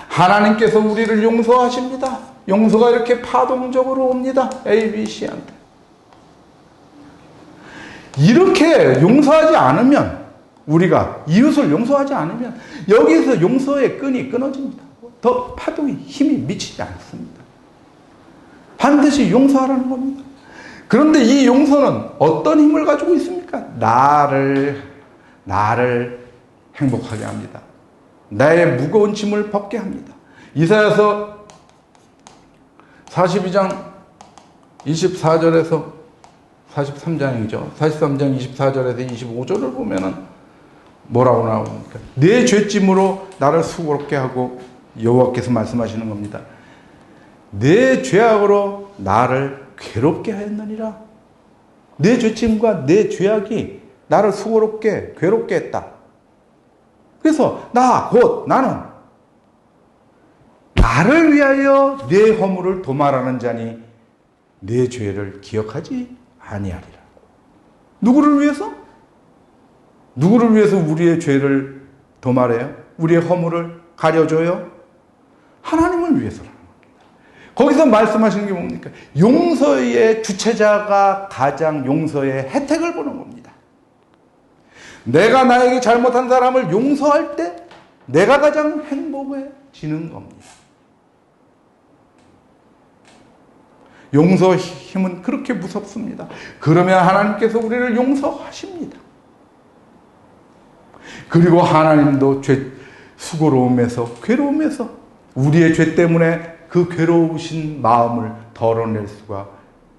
하나님께서 우리를 용서하십니다. 용서가 이렇게 파동적으로 옵니다. A, B, C한테. 이렇게 용서하지 않으면, 우리가 이웃을 용서하지 않으면 여기서 용서의 끈이 끊어집니다. 더 파동이 힘이 미치지 않습니다. 반드시 용서하라는 겁니다. 그런데 이 용서는 어떤 힘을 가지고 있습니까? 나를 행복하게 합니다. 나의 무거운 짐을 벗게 합니다. 이사야서 42장 24절에서 43장이죠. 43장 24절에서 25절을 보면은 뭐라고 나옵니까? 내 죄짐으로 나를 수고롭게 하고, 여호와께서 말씀하시는 겁니다. 내 죄악으로 나를 괴롭게 하였느니라. 내 죄짐과 내 죄악이 나를 수고롭게 괴롭게 했다. 그래서 나는 나를 위하여 내 허물을 도말하는 자니 내 죄를 기억하지 아니하리라. 누구를 위해서? 누구를 위해서 우리의 죄를 도말해요? 우리의 허물을 가려줘요? 하나님을 위해서라는 겁니다. 거기서 말씀하시는 게 뭡니까? 용서의 주체자가 가장 용서의 혜택을 보는 겁니다. 내가 나에게 잘못한 사람을 용서할 때 내가 가장 행복해지는 겁니다. 용서의 힘은 그렇게 무섭습니다. 그러면 하나님께서 우리를 용서하십니다. 그리고 하나님도 죄 수고로움에서, 괴로움에서 우리의 죄 때문에 그 괴로우신 마음을 덜어낼 수가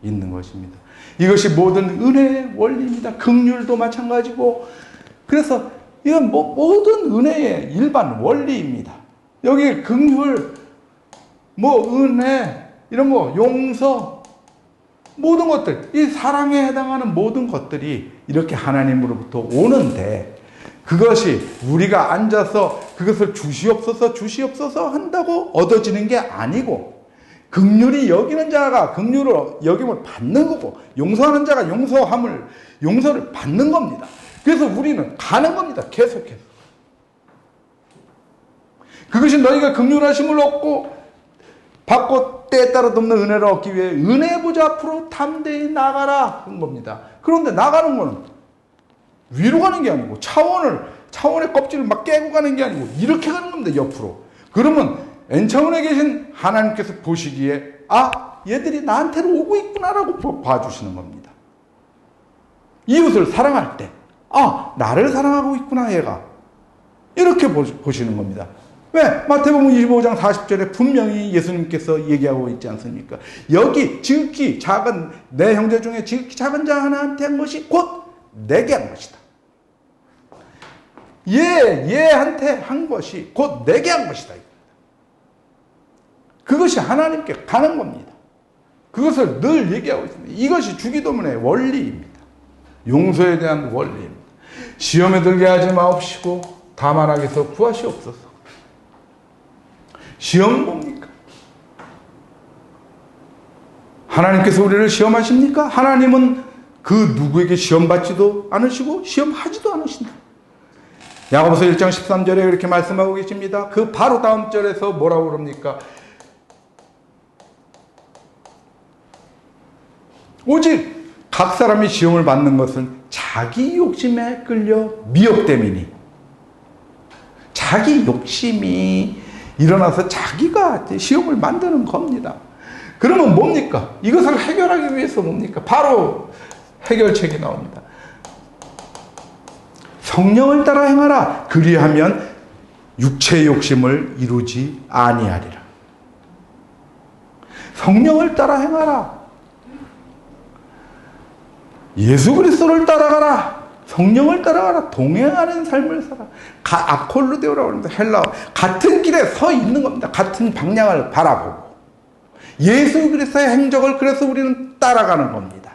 있는 것입니다. 이것이 모든 은혜의 원리입니다. 긍휼도 마찬가지고, 그래서 이건 모든 은혜의 일반 원리입니다. 여기 긍휼, 은혜, 이런 용서, 모든 것들, 이 사랑에 해당하는 모든 것들이 이렇게 하나님으로부터 오는데, 그것이 우리가 앉아서 그것을 주시옵소서 한다고 얻어지는 게 아니고, 긍휼히 여기는 자가 긍휼을 여김을 받는 거고, 용서하는 자가 용서를 받는 겁니다. 그래서 우리는 가는 겁니다. 계속해서. 그것이 너희가 긍휼하심을 받고 때에 따라 돕는 은혜를 얻기 위해 은혜의 보좌 앞으로 담대히 나가라 한 겁니다. 그런데 나가는 거는 위로 가는 게 아니고 차원의 껍질을 막 깨고 가는 게 아니고 이렇게 가는 겁니다. 옆으로. 그러면 엔차원에 계신 하나님께서 보시기에 얘들이 나한테로 오고 있구나라고 봐주시는 겁니다. 이웃을 사랑할 때 나를 사랑하고 있구나 얘가. 이렇게 보시는 겁니다. 왜? 마태복음 25장 40절에 분명히 예수님께서 얘기하고 있지 않습니까? 여기 지극히 작은 내 형제 중에 지극히 작은 자 하나한테 한 것이 곧 내게 한 것이다. 얘한테 한 것이 곧 내게 한 것이다. 그것이 하나님께 가는 겁니다. 그것을 늘 얘기하고 있습니다. 이것이 주기도문의 원리입니다. 용서에 대한 원리입니다. 시험에 들게 하지 마옵시고 다만 악에서 구하시옵소서. 시험은 뭡니까? 하나님께서 우리를 시험하십니까? 하나님은 그 누구에게 시험받지도 않으시고 시험하지도 않으신다. 야고보서 1장 13절에 이렇게 말씀하고 계십니다. 그 바로 다음 절에서 뭐라고 그럽니까? 오직 각 사람이 시험을 받는 것은 자기 욕심에 끌려 미혹됨이니, 자기 욕심이 일어나서 자기가 시험을 만드는 겁니다. 그러면 뭡니까? 이것을 해결하기 위해서 뭡니까? 바로 해결책이 나옵니다. 성령을 따라 행하라. 그리하면 육체의 욕심을 이루지 아니하리라. 성령을 따라 행하라. 예수 그리스도를 따라가라. 성령을 따라가라. 동행하는 삶을 살아. 아콜루데오라고 합니다. 헬라어. 같은 길에 서 있는 겁니다. 같은 방향을 바라보고. 예수 그리스도의 행적을 그래서 우리는 따라가는 겁니다.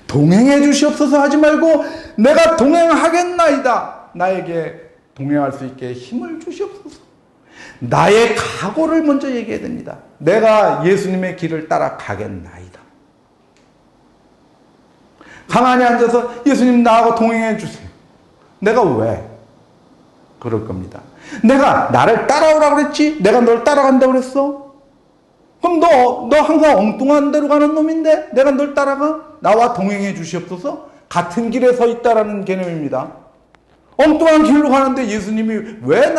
동행해 주시옵소서 하지 말고 내가 동행하겠나이다. 나에게 동행할 수 있게 힘을 주시옵소서. 나의 각오를 먼저 얘기해야 됩니다. 내가 예수님의 길을 따라가겠나이다. 가만히 앉아서 예수님 나하고 동행해 주세요. 내가 왜? 그럴 겁니다. 내가 나를 따라오라고 그랬지? 내가 널 따라간다고 그랬어? 그럼 너 항상 엉뚱한 데로 가는 놈인데 내가 널 따라가? 나와 동행해 주시옵소서? 같은 길에 서 있다라는 개념입니다. 엉뚱한 길로 가는데 예수님이 왜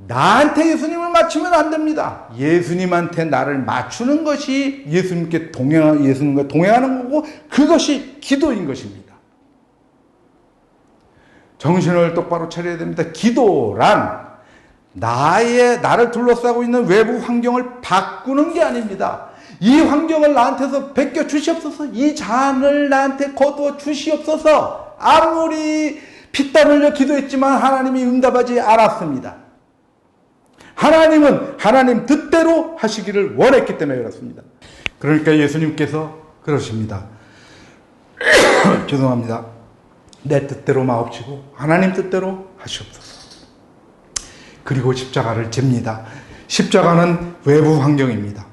나한테 예수님을 맞추면 안 됩니다. 예수님한테 나를 맞추는 것이 예수님과 동행하는 거고 그것이 기도인 것입니다. 정신을 똑바로 차려야 됩니다. 기도란 나를 둘러싸고 있는 외부 환경을 바꾸는 게 아닙니다. 이 환경을 나한테서 베껴 주시옵소서. 이 잔을 나한테 거두어 주시옵소서. 아무리 피땀 흘려 기도했지만 하나님이 응답하지 않았습니다. 하나님은 하나님 뜻대로 하시기를 원했기 때문에 그렇습니다. 그러니까 예수님께서 그러십니다. 죄송합니다. 내 뜻대로 마옵시고 하나님 뜻대로 하시옵소서. 그리고 십자가를 집니다. 십자가는 외부 환경입니다.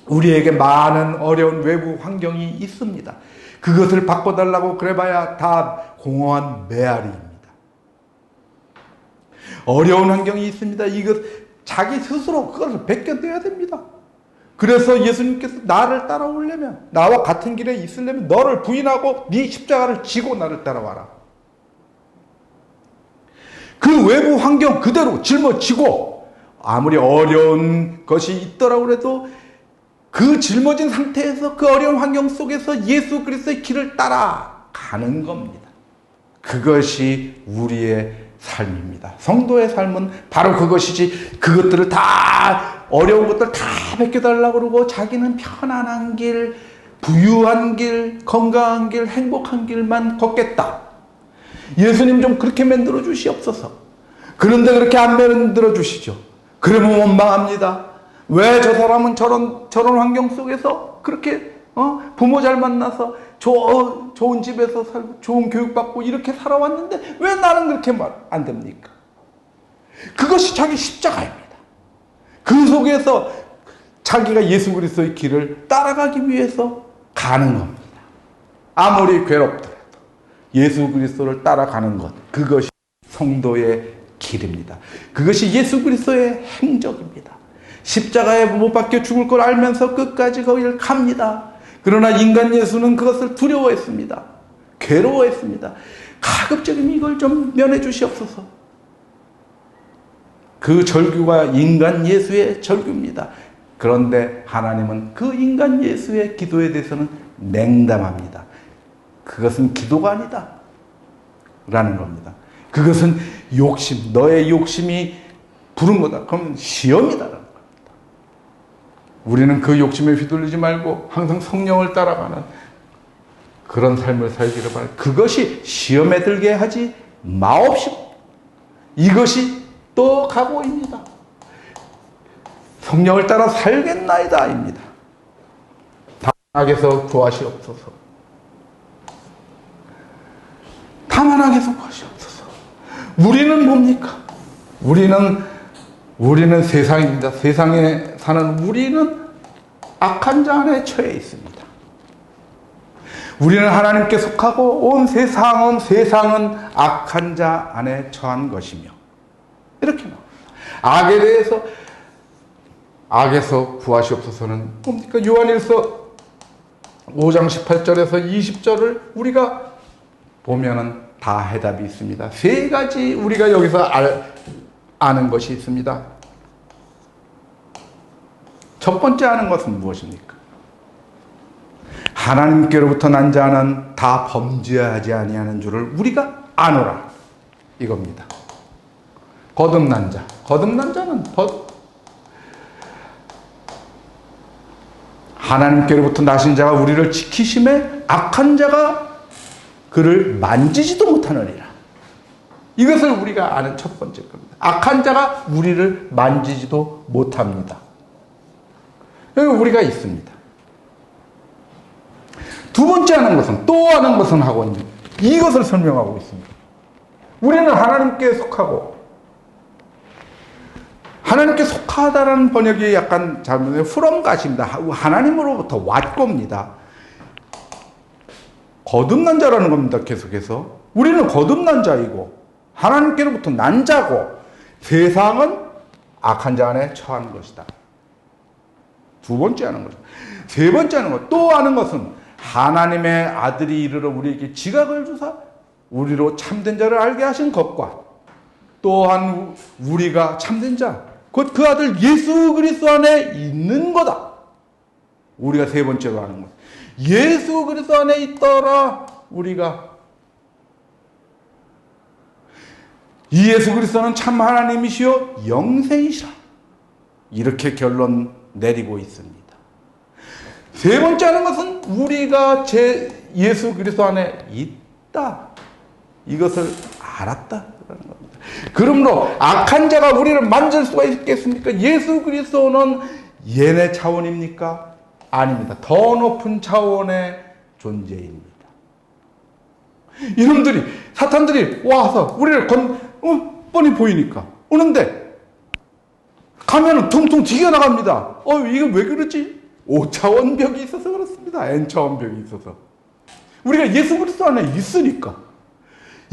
우리에게 많은 어려운 외부 환경이 있습니다. 그것을 바꿔달라고 그래봐야 다 공허한 메아리입니다. 어려운 환경이 있습니다. 자기 스스로 그것을 벗겨내야 됩니다. 그래서 예수님께서 나를 따라오려면, 나와 같은 길에 있으려면 너를 부인하고 네 십자가를 지고 나를 따라와라. 그 외부 환경 그대로 짊어지고 아무리 어려운 것이 있더라고 해도 그 짊어진 상태에서 그 어려운 환경 속에서 예수 그리스도의 길을 따라가는 겁니다. 그것이 우리의 삶입니다. 성도의 삶은 바로 그것이지, 그것들을 다, 어려운 것들 다 베껴달라고 그러고 자기는 편안한 길, 부유한 길, 건강한 길, 행복한 길만 걷겠다. 예수님 좀 그렇게 만들어 주시옵소서. 그런데 그렇게 안 만들어 주시죠. 그러면 원망합니다. 왜 저 사람은 저런 환경 속에서 그렇게 부모 잘 만나서 좋은 집에서 살고 좋은 교육받고 이렇게 살아왔는데 왜 나는 그렇게 안 됩니까? 그것이 자기 십자가입니다. 그 속에서 자기가 예수 그리스도의 길을 따라가기 위해서 가는 겁니다. 아무리 괴롭더라도 예수 그리스도를 따라가는 것, 그것이 성도의 길입니다. 그것이 예수 그리스도의 행적입니다. 십자가에 못 박혀 죽을 걸 알면서 끝까지 거기를 갑니다. 그러나 인간 예수는 그것을 두려워했습니다. 괴로워했습니다. 가급적이면 이걸 좀 면해 주시옵소서. 그 절규가 인간 예수의 절규입니다. 그런데 하나님은 그 인간 예수의 기도에 대해서는 냉담합니다. 그것은 기도가 아니다 라는 겁니다. 그것은 욕심, 너의 욕심이 부른 거다. 그럼 시험이다. 우리는 그 욕심에 휘둘리지 말고 항상 성령을 따라가는 그런 삶을 살기를 바랍니다. 그것이 시험에 들게 하지 마옵시고, 이것이 또 각오입니다. 성령을 따라 살겠나이다입니다. 다만하게서 구하시옵소서. 다만하게서 구하시옵소서. 우리는 뭡니까? 우리는 세상입니다. 세상에 사는 우리는 악한 자 안에 처해 있습니다. 우리는 하나님께 속하고 온 세상은 악한 자 안에 처한 것이며, 이렇게 악에 대해서 악에서 구하시옵소서는 뭡니까? 요한일서 5장 18절에서 20절을 우리가 보면은 다 해답이 있습니다. 세 가지 우리가 여기서 아는 것이 있습니다. 첫 번째 아는 것은 무엇입니까? 하나님께로부터 난 자는 다 범죄하지 아니하는 줄을 우리가 아노라, 이겁니다. 거듭난 자는 하나님께로부터 나신 자가 우리를 지키심에 악한 자가 그를 만지지도 못하느니라. 이것을 우리가 아는 첫 번째 겁니다. 악한 자가 우리를 만지지도 못합니다. 여기 우리가 있습니다. 두 번째 하는 것은, 또 하는 것은 하고 있는 이것을 설명하고 있습니다. 우리는 하나님께 속하고, 하나님께 속하다라는 번역이 약간 잘못된 from God입니다. 하나님으로부터 왔고입니다. 거듭난 자라는 겁니다. 계속해서 우리는 거듭난 자이고 하나님께로부터 난 자고 세상은 악한 자 안에 처한 것이다. 두 번째 하는 거죠. 세 번째 하는 것, 또 하는 것은 하나님의 아들이 이르러 우리에게 지각을 주사 우리로 참된 자를 알게 하신 것과 또한 우리가 참된 자, 곧 그 아들 예수 그리스도 안에 있는 거다. 우리가 세 번째로 하는 것. 예수 그리스도 안에 있더라. 우리가 이 예수 그리스도는 참 하나님이시요 영생이시라. 이렇게 결론 내리고 있습니다. 세 번째 하는 것은 우리가 제 예수 그리스도 안에 있다. 이것을 알았다라는 겁니다. 그러므로 악한 자가 우리를 만질 수가 있겠습니까? 예수 그리스도는 얘네 차원입니까? 아닙니다. 더 높은 차원의 존재입니다. 이놈들이, 사탄들이 와서 우리를 뻔히 보이니까 오는데 가면은 퉁퉁 튀겨나갑니다. 이거 왜 그러지? 5차원 벽이 있어서 그렇습니다. N차원 벽이 있어서. 우리가 예수 그리스도 안에 있으니까.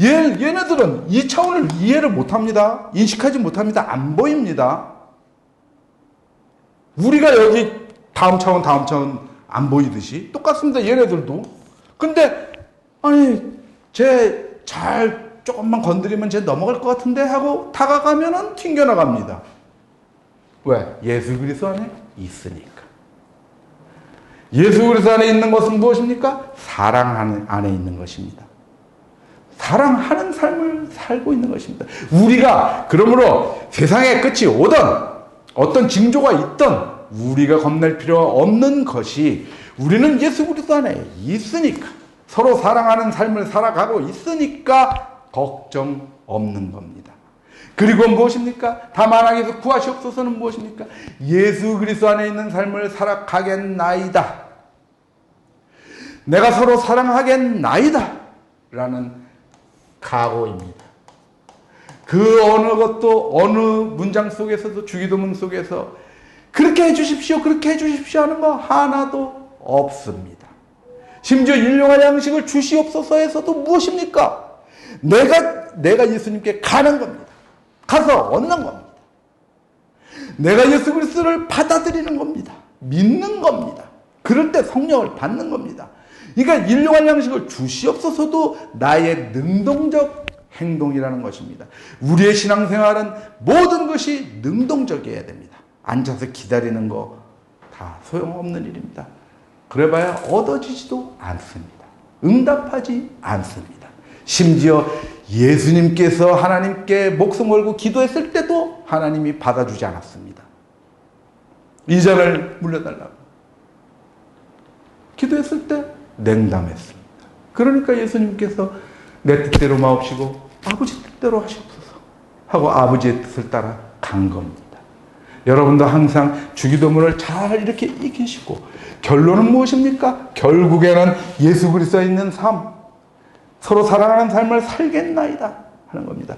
얘네들은 2차원을 이해를 못합니다. 인식하지 못합니다. 안 보입니다. 우리가 여기 다음 차원 안 보이듯이 똑같습니다. 얘네들도. 근데 쟤 잘 조금만 건드리면 쟤 넘어갈 것 같은데 하고 다가가면은 튕겨나갑니다. 왜? 예수 그리스도 안에 있으니까. 예수 그리스도 안에 있는 것은 무엇입니까? 사랑 안에 있는 것입니다. 사랑하는 삶을 살고 있는 것입니다. 우리가 그러므로 세상의 끝이 오든 어떤 징조가 있든 우리가 겁낼 필요가 없는 것이 우리는 예수 그리스도 안에 있으니까 서로 사랑하는 삶을 살아가고 있으니까 걱정 없는 겁니다. 그리고 무엇입니까? 다만 악에서 구하시옵소서는 무엇입니까? 예수 그리스도 안에 있는 삶을 살아가겠나이다. 내가 서로 사랑하겠나이다. 라는 각오입니다. 그 어느 것도 어느 문장 속에서도 주기도문 속에서 그렇게 해주십시오, 그렇게 해주십시오 하는 거 하나도 없습니다. 심지어 일용할 양식을 주시옵소서에서도 무엇입니까? 내가 예수님께 가는 겁니다. 가서 얻는 겁니다. 내가 예수 그리스도를 받아들이는 겁니다. 믿는 겁니다. 그럴 때 성령을 받는 겁니다. 그러니까 일용할 양식을 주시옵소서도 나의 능동적 행동이라는 것입니다. 우리의 신앙생활은 모든 것이 능동적이어야 됩니다. 앉아서 기다리는 거 다 소용없는 일입니다. 그래봐야 얻어지지도 않습니다. 응답하지 않습니다. 심지어 예수님께서 하나님께 목숨 걸고 기도했을 때도 하나님이 받아주지 않았습니다. 이전을 물려달라고 기도했을 때 냉담했습니다. 그러니까 예수님께서 내 뜻대로 마옵시고 아버지 뜻대로 하시옵소서 하고 아버지의 뜻을 따라 간 겁니다. 여러분도 항상 주기도문을 잘 이렇게 익히시고 결론은 무엇입니까? 결국에는 예수 그리스도에 있는 삶, 서로 사랑하는 삶을 살겠나이다 하는 겁니다.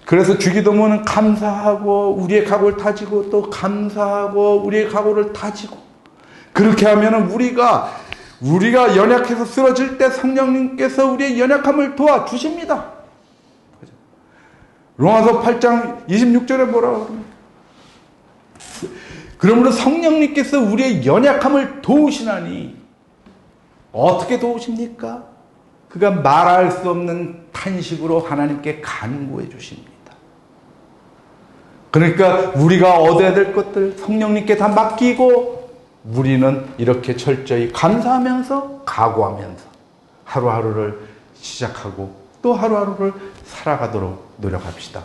그래서 주기도문은 감사하고 우리의 각오를 다지고 또 감사하고 우리의 각오를 다지고 그렇게 하면은 우리가 연약해서 쓰러질 때 성령님께서 우리의 연약함을 도와주십니다. 로마서 8장 26절에 뭐라고 합니까? 그러므로 성령님께서 우리의 연약함을 도우시나니 어떻게 도우십니까? 그가 말할 수 없는 탄식으로 하나님께 간구해 주십니다. 그러니까 우리가 얻어야 될 것들 성령님께 다 맡기고 우리는 이렇게 철저히 감사하면서 각오하면서 하루하루를 시작하고 또 하루하루를 살아가도록 노력합시다.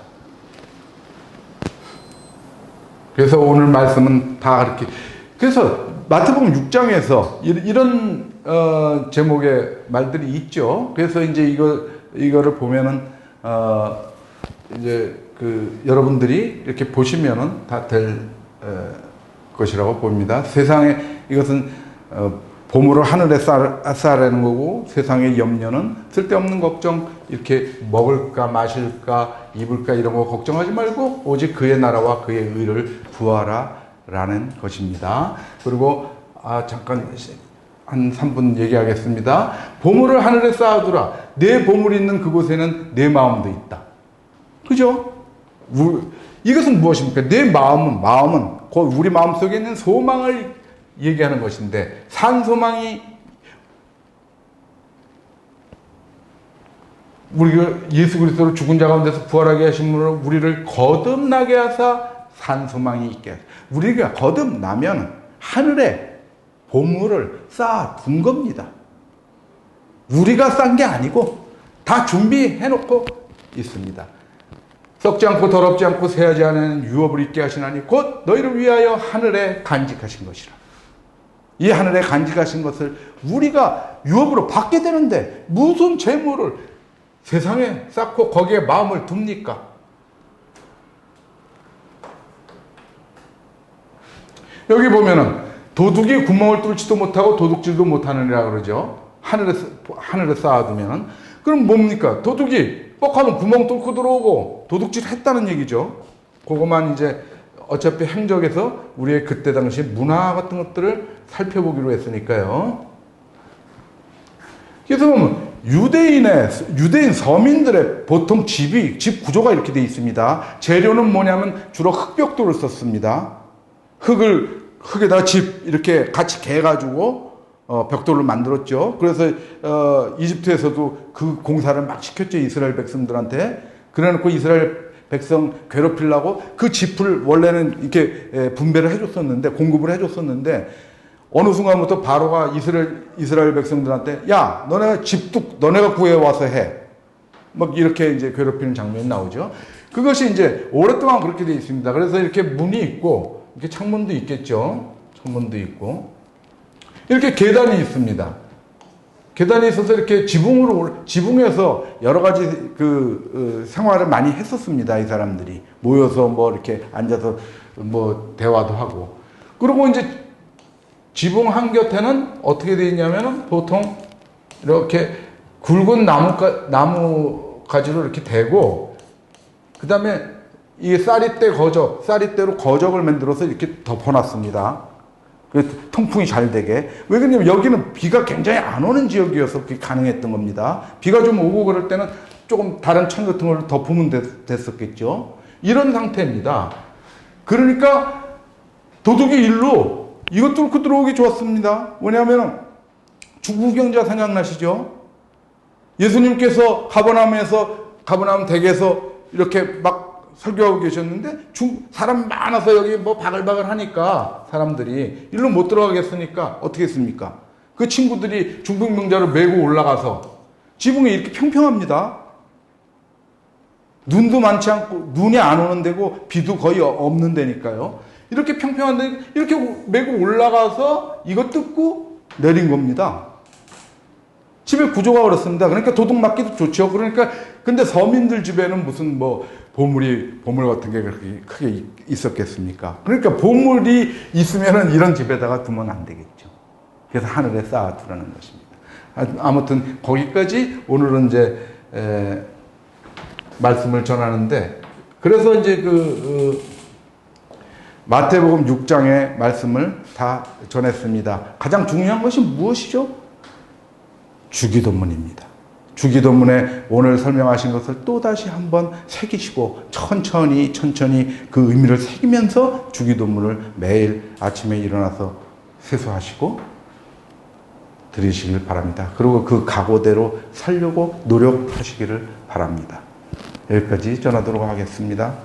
그래서 오늘 말씀은 다 그렇게 그래서 마태복음 6장에서 이런 제목의 말들이 있죠. 그래서 이제 이거를 보면은 이제 여러분들이 이렇게 보시면은 다 될 것이라고 봅니다. 세상에 이것은 보물을 하늘에 쌓으라는 거고, 세상의 염려는 쓸데없는 걱정, 이렇게 먹을까 마실까 입을까 이런 거 걱정하지 말고 오직 그의 나라와 그의 의를 구하라라는 것입니다. 그리고 잠깐 한 3분 얘기하겠습니다. 보물을 하늘에 쌓아두라. 내 보물이 있는 그곳에는 내 마음도 있다. 그죠? 이것은 무엇입니까? 내 마음은 우리 마음 속에 있는 소망을 얘기하는 것인데, 산 소망이 우리가 예수 그리스도로 죽은 자 가운데서 부활하게 하심으로 우리를 거듭나게 하사 산 소망이 있게 하사. 우리가 거듭나면 하늘에 보물을 쌓아둔 겁니다. 우리가 쌓은 게 아니고 다 준비해 놓고 있습니다. 썩지 않고 더럽지 않고 새하지 않은 유업을 있게 하시나니 곧 너희를 위하여 하늘에 간직하신 것이라. 이 하늘에 간직하신 것을 우리가 유업으로 받게 되는데 무슨 재물을 세상에 쌓고 거기에 마음을 둡니까? 여기 보면은 도둑이 구멍을 뚫지도 못하고 도둑질도 못하느니라 그러죠. 하늘에 쌓아두면은. 그럼 뭡니까? 도둑이 뻑하면 구멍 뚫고 들어오고 도둑질 했다는 얘기죠. 그것만 이제 어차피 행적에서 우리의 그때 당시 문화 같은 것들을 살펴보기로 했으니까요. 그래서 보면 유대인 서민들의 보통 집 구조가 이렇게 되어 있습니다. 재료는 뭐냐면 주로 흙벽돌을 썼습니다. 흙에다 집 이렇게 같이 개가지고 벽돌을 만들었죠. 그래서 이집트에서도 그 공사를 막 시켰죠. 이스라엘 백성들한테. 그래놓고 이스라엘 백성 괴롭히려고 그 짚을 원래는 이렇게 분배를 해줬었는데, 공급을 해줬었는데, 어느 순간부터 바로가 이스라엘 백성들한테 야, 너네가 구해와서 해. 막 이렇게 이제 괴롭히는 장면이 나오죠. 그것이 이제 오랫동안 그렇게 되어 있습니다. 그래서 이렇게 문이 있고, 이렇게 창문도 있겠죠. 창문도 있고. 이렇게 계단이 있습니다. 계단이 있어서 이렇게 지붕에서 여러 가지 생활을 많이 했었습니다. 이 사람들이 모여서 뭐 이렇게 앉아서 뭐 대화도 하고. 그리고 이제 지붕 한 곁에는 어떻게 되어 있냐면은 보통 이렇게 굵은 나무 가지로 이렇게 대고, 그 다음에 이게 쌀이대로 거적을 만들어서 이렇게 덮어놨습니다. 통풍이 잘 되게. 왜 그러냐면 여기는 비가 굉장히 안 오는 지역이어서 그게 가능했던 겁니다. 비가 좀 오고 그럴 때는 조금 다른 천 같은 걸 덮으면 됐었겠죠. 이런 상태입니다. 그러니까 도둑이 일로 이것 뚫고 들어오기 좋았습니다. 왜냐하면 중국 경제가 생각나시죠? 예수님께서 가버나움 댁에서 이렇게 막 설교하고 계셨는데 사람 많아서 여기 뭐 바글바글 하니까 사람들이 일로 못 들어가겠으니까 어떻게 했습니까? 그 친구들이 중풍병자를 메고 올라가서 지붕이 이렇게 평평합니다. 눈도 많지 않고 눈이 안 오는 데고 비도 거의 없는 데니까요. 이렇게 평평한데 이렇게 메고 올라가서 이거 뜯고 내린 겁니다. 집의 구조가 그렇습니다. 그러니까 도둑 맞기도 좋죠. 그러니까 근데 서민들 집에는 무슨 뭐 보물 같은 게 그렇게 크게 있었겠습니까? 그러니까 보물이 있으면은 이런 집에다가 두면 안 되겠죠. 그래서 하늘에 쌓아두라는 것입니다. 아무튼 거기까지 오늘은 이제 말씀을 전하는데, 그래서 이제 마태복음 6장의 말씀을 다 전했습니다. 가장 중요한 것이 무엇이죠? 주기도문입니다. 주기도문에 오늘 설명하신 것을 또다시 한번 새기시고 천천히 그 의미를 새기면서 주기도문을 매일 아침에 일어나서 세수하시고 드리시길 바랍니다. 그리고 그 각오대로 살려고 노력하시기를 바랍니다. 여기까지 전하도록 하겠습니다.